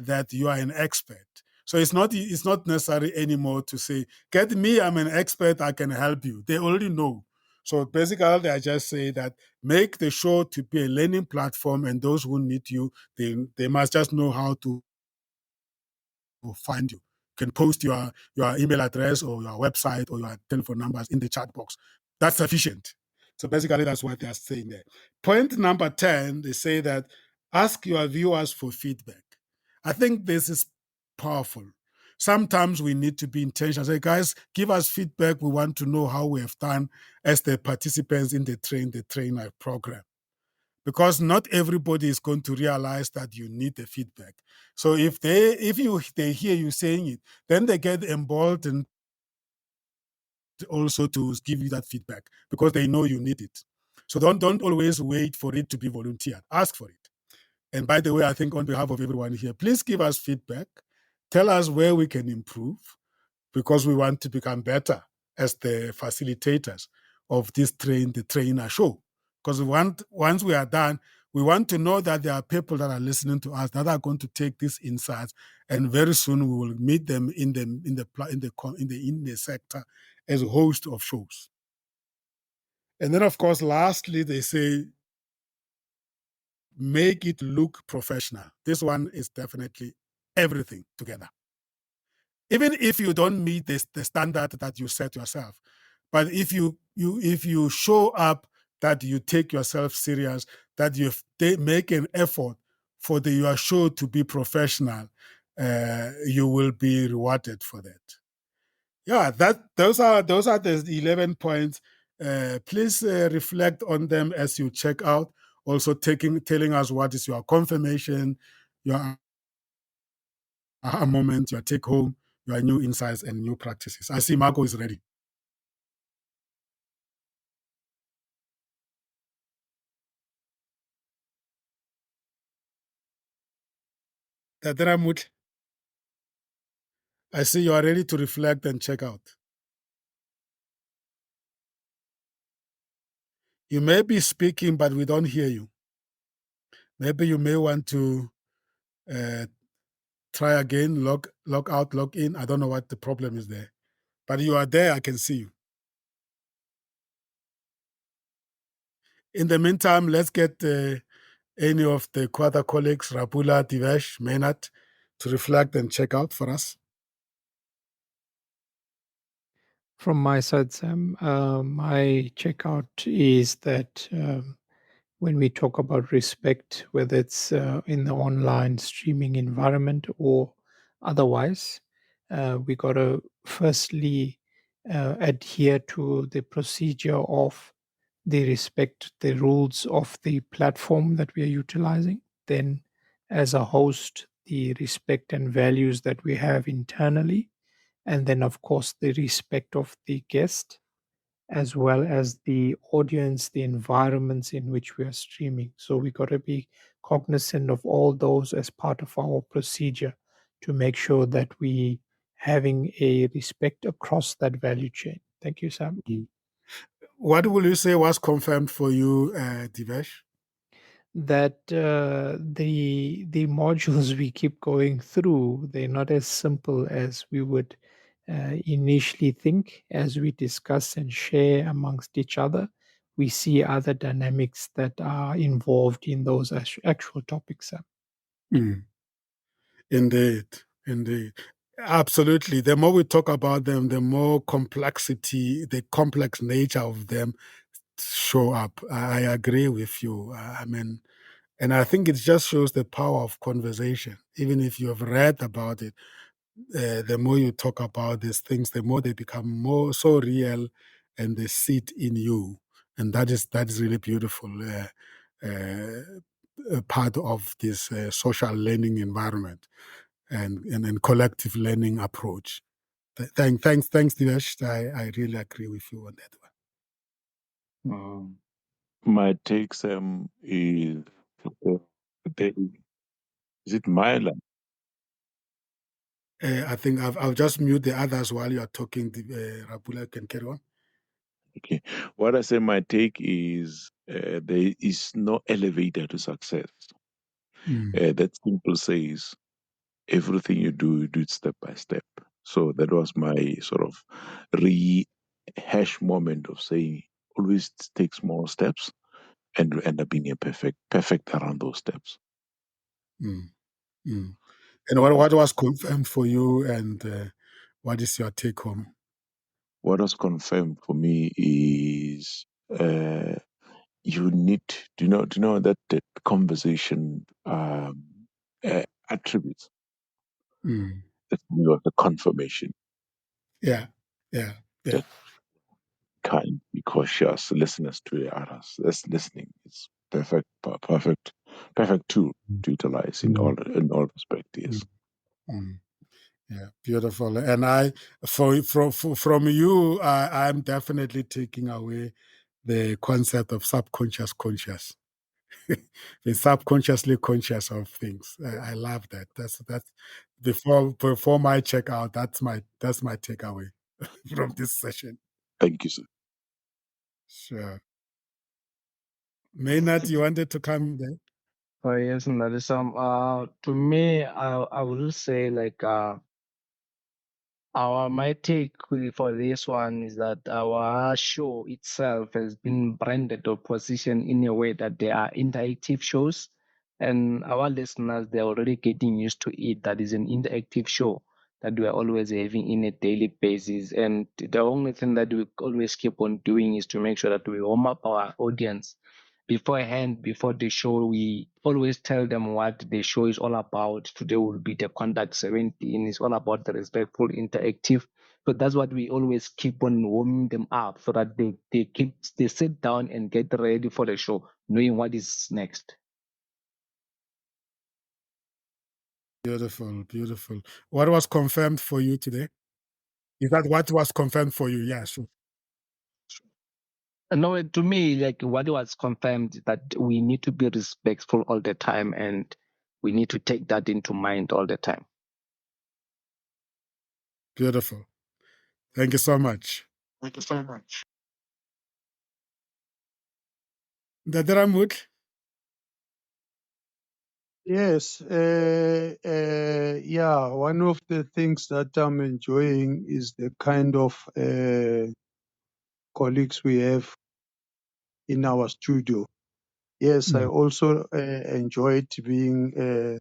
Speaker 1: that you are an expert. So it's not necessary anymore to say, get me, I'm an expert, I can help you. They already know. So basically, I just say that make the show to be a learning platform, and those who need you, they must just know how to find you. You can post your email address or your website or your telephone numbers in the chat box. That's sufficient. So basically, that's what they're saying there. Point number 10, they say that ask your viewers for feedback. I think this is powerful. Sometimes we need to be intentional. Say, guys, give us feedback. We want to know how we have done as the participants in the trainer program, because not everybody is going to realize that you need the feedback. So if they hear you saying it, then they get emboldened also to give you that feedback because they know you need it. So don't always wait for it to be volunteered. Ask for it. And by the way, I think on behalf of everyone here, please give us feedback. Tell us where we can improve, because we want to become better as the facilitators of this the trainer show. Because once we are done, we want to know that there are people that are listening to us that are going to take these insights, and very soon we will meet them in the sector as a host of shows. And then, of course, lastly, they say make it look professional. This one is definitely everything together. Even if you don't meet the standard that you set yourself, but if you show up that you take yourself serious, that you make an effort for your show to be professional, you will be rewarded for that. Yeah, those are the 11 points. Please reflect on them as you check out. Also, telling us what is your confirmation, your aha moment, your take home, your new insights and new practices. I see Marco is ready. Tadramut. I see you are ready to reflect and check out. You may be speaking, but we don't hear you. Maybe you may want to try again, log out, log in. I don't know what the problem is there. But you are there, I can see you. In the meantime, let's get any of the Quadra colleagues, Rapula, Divesh, Menat, to reflect and check out for us.
Speaker 2: From my side, Sam, my checkout is that when we talk about respect, whether it's in the online streaming environment or otherwise, we got to firstly adhere to the procedure of the respect the rules of the platform that we are utilizing. Then, as a host, the respect and values that we have internally, and then, of course, the respect of the guest as well as the audience, the environments in which we are streaming. So we got to be cognizant of all those as part of our procedure to make sure that we having a respect across that value chain. Thank you, Sam.
Speaker 1: What will you say was confirmed for you, Divesh?
Speaker 2: That the modules we keep going through, they're not as simple as we would initially think. As we discuss and share amongst each other, we see other dynamics that are involved in those actual topics.
Speaker 1: Mm. Indeed, indeed. Absolutely. The more we talk about them, the more complexity, the complex nature of them show up. I agree with you. I mean, and I think it just shows the power of conversation. Even if you have read about it, the more you talk about these things, the more they become more so real, and they sit in you, and that is really beautiful. A part of this social learning environment and collective learning approach. Thanks, Divesh. I really agree with you on that one.
Speaker 5: My take, is they, is it my line?
Speaker 1: I think I'll just mute the others while you are talking. Rapula can carry on.
Speaker 5: Okay. What I say, my take is there is no elevator to success. That simple says everything you do it step by step. So that was my sort of rehash moment of saying always take small steps and you end up being a perfect around those steps.
Speaker 1: Mm, mm. And what was confirmed for you, and what is your take home?
Speaker 5: What was confirmed for me is you need do you know that conversation attributes
Speaker 1: Mm.
Speaker 5: that you have the confirmation
Speaker 1: Yeah, yeah, yeah.
Speaker 5: that kind be cautious listeners to the others. That's listening. It's perfect tool to utilize in all perspectives.
Speaker 1: Mm. Yeah, beautiful. And from you, I'm definitely taking away the concept of subconscious conscious. Being subconsciously conscious of things. I love that. That's before my checkout. That's my takeaway from this session.
Speaker 5: Thank you, sir.
Speaker 1: Sure. Maynard, you wanted to come there?
Speaker 3: Oh yes, and that is some. To me, I will say like our my take for this one is that our show itself has been branded or positioned in a way that they are interactive shows, and our listeners they're already getting used to it. That is an interactive show that we are always having in a daily basis, and the only thing that we always keep on doing is to make sure that we warm up our audience beforehand. Before the show, we always tell them what the show is all about. Today will be the contact 17. It's all about the respectful interactive. So that's what we always keep on warming them up so that they sit down and get ready for the show, knowing what is next.
Speaker 1: Beautiful, beautiful. What was confirmed for you today? Is that what was confirmed for you? Yeah, sure.
Speaker 3: No, to me, like what was confirmed that we need to be respectful all the time, and we need to take that into mind all the time.
Speaker 1: Beautiful. Thank you so much.
Speaker 3: Thank you so much.
Speaker 1: Daderamut,
Speaker 4: Yes, yeah, one of the things that I'm enjoying is the kind of colleagues we have in our studio. Yes, I also enjoyed being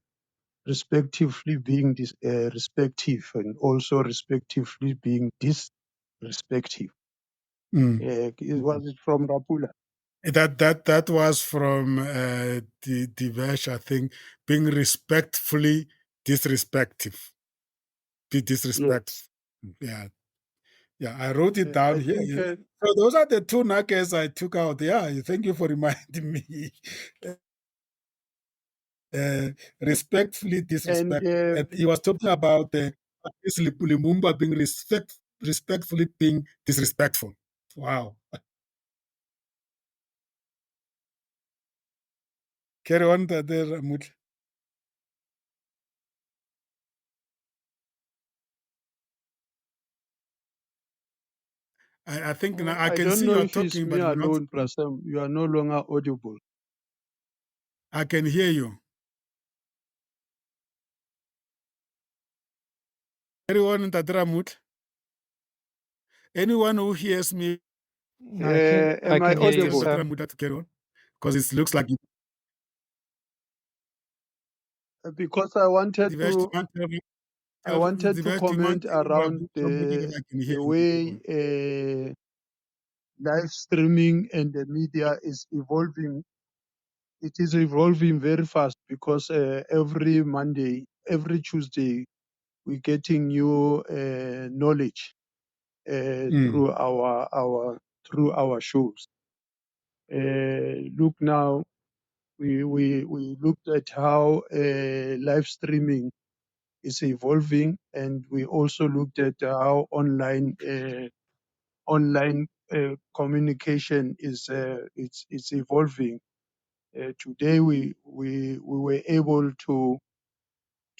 Speaker 4: respectively being respective and also respectively being disrespective. Was it from Rapula?
Speaker 1: that was from the Divesh, I think, being respectfully disrespectful. Be
Speaker 4: Yes.
Speaker 1: disrespectful. Yeah. Yeah, I wrote it down
Speaker 4: I
Speaker 1: here.
Speaker 4: think
Speaker 1: So those are the two nuggets I took out. Yeah, thank you for reminding me. Respectfully
Speaker 4: and
Speaker 1: disrespect. And he was talking about this Lumumba being respectfully being disrespectful. Wow. Carry on there, Ramut. I think now I
Speaker 4: I
Speaker 1: can
Speaker 4: don't
Speaker 1: see
Speaker 4: know
Speaker 1: you are
Speaker 4: if it's
Speaker 1: talking,
Speaker 4: me
Speaker 1: but you're not.
Speaker 4: alone, Prasam. You are no longer audible.
Speaker 1: I can hear you. Carry on, Ramut. Anyone who hears me,
Speaker 2: I
Speaker 4: Am I
Speaker 2: can hear you,
Speaker 4: audible?
Speaker 2: sir.
Speaker 1: Ramut, to carry on, because it looks like
Speaker 4: Because I wanted
Speaker 1: Divesh,
Speaker 4: to comment around
Speaker 1: somebody if I can hear
Speaker 4: the way
Speaker 1: you.
Speaker 4: live streaming and the media is evolving. It is evolving very fast because every Monday, every Tuesday, we're getting new knowledge through our shows. Look now, we looked at how live streaming is evolving, and we also looked at how online communication is it's evolving. Today we were able to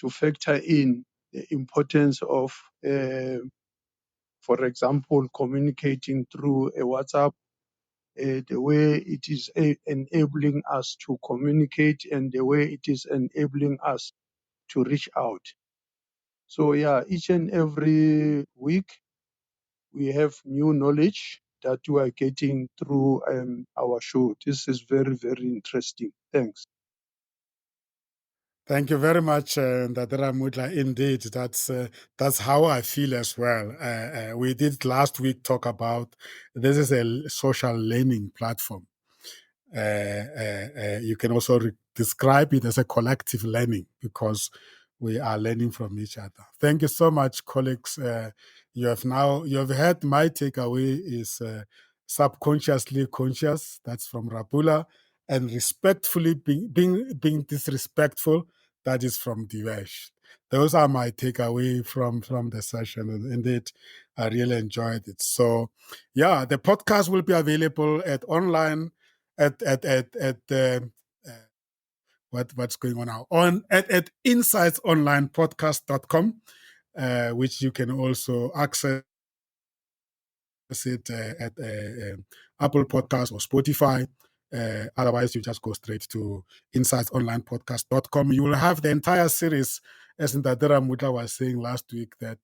Speaker 4: factor in the importance of, for example, communicating through a WhatsApp, the way it is enabling us to communicate and the way it is enabling us to reach out. So yeah, each and every week we have new knowledge that we are getting through our show. This is very, very interesting. Thanks.
Speaker 1: Thank you very much, Ndadera Mutla. Indeed, that's how I feel as well. We did last week talk about this is a social learning platform. You can also describe it as a collective learning because we are learning from each other. Thank you so much, colleagues. You have heard my takeaway is subconsciously conscious. That's from Rapula, and respectfully being disrespectful. That is from Divesh. Those are my takeaway from the session, and indeed, I really enjoyed it. So, yeah, the podcast will be available at online at what's going on now on at insightsonlinepodcast.com, which you can also access it at Apple Podcasts or Spotify. Otherwise, you just go straight to insightsonlinepodcast.com. You will have the entire series, as Ndadera Mutla was saying last week, that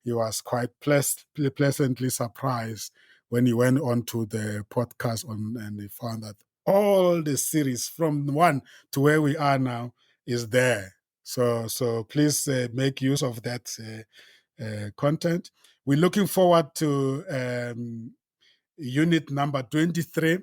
Speaker 1: he was quite pleasantly surprised when he went on to the podcast and he found that all the series from one to where we are now is there. So please make use of that content. We're looking forward to unit number 23,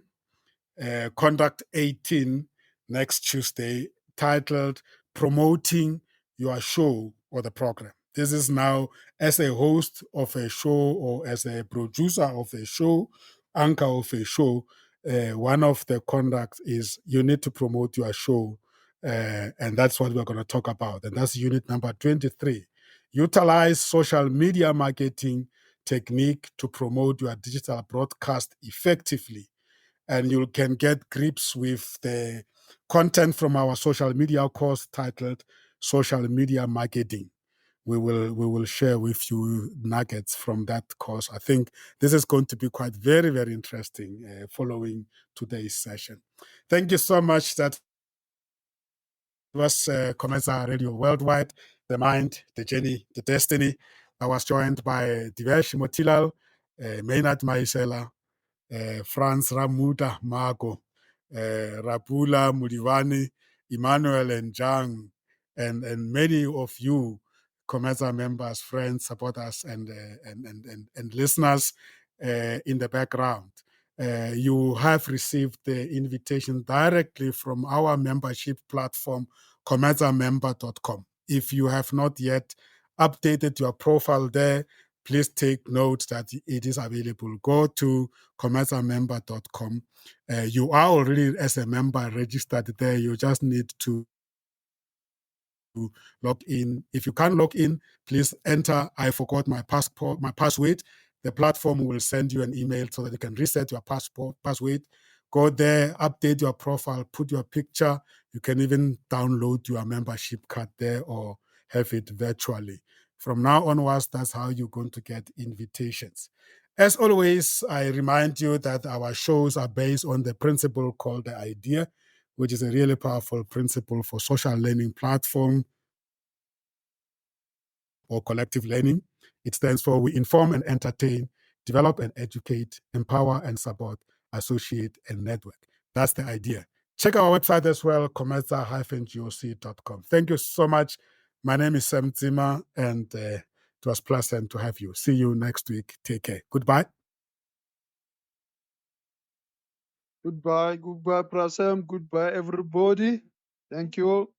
Speaker 1: conduct 18, next Tuesday, titled Promoting Your Show or the Program. This is now as a host of a show or as a producer of a show, anchor of a show. One of the conducts is you need to promote your show. And that's what we're going to talk about. And that's unit number 23. Utilize social media marketing technique to promote your digital broadcast effectively. And you can get grips with the content from our social media course titled Social Media Marketing. we will share with you nuggets from that course. I think this is going to be quite very, very interesting following today's session. Thank you so much. That was Comesa Radio Worldwide, The Mind, The Journey, The Destiny. I was joined by Divesh Motilal, Maynard Maisela, Franz Ramuda Mago, Rapula Mudivani, Emmanuel and Jang, and many of you, Comesa members, friends, supporters, and listeners in the background. You have received the invitation directly from our membership platform, comezamember.com. If you have not yet updated your profile there, please take note that it is available. Go to comezamember.com. You are already, as a member, registered there. You just need to log in. If you can't log in, please enter "I forgot my password." The platform will send you an email so that you can reset your password. Go there, update your profile, put your picture. You can even download your membership card there or have it virtually. From now onwards, that's how you're going to get invitations. As always, I remind you that our shows are based on the principle called the idea, which is a really powerful principle for social learning platform or collective learning. It stands for we inform and entertain, develop and educate, empower and support, associate and network. That's the idea. Check our website as well, cometa-goc.com. Thank you so much. My name is Sam Zimmer, and it was pleasant to have you. See you next week. Take care. Goodbye.
Speaker 4: Goodbye, Prasam. Goodbye, everybody. Thank you.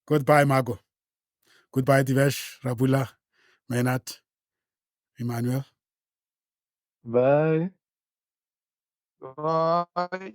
Speaker 1: Goodbye, Margo. Goodbye, Divesh, Rabula, Maynard, Emmanuel.
Speaker 3: Bye.
Speaker 4: Bye.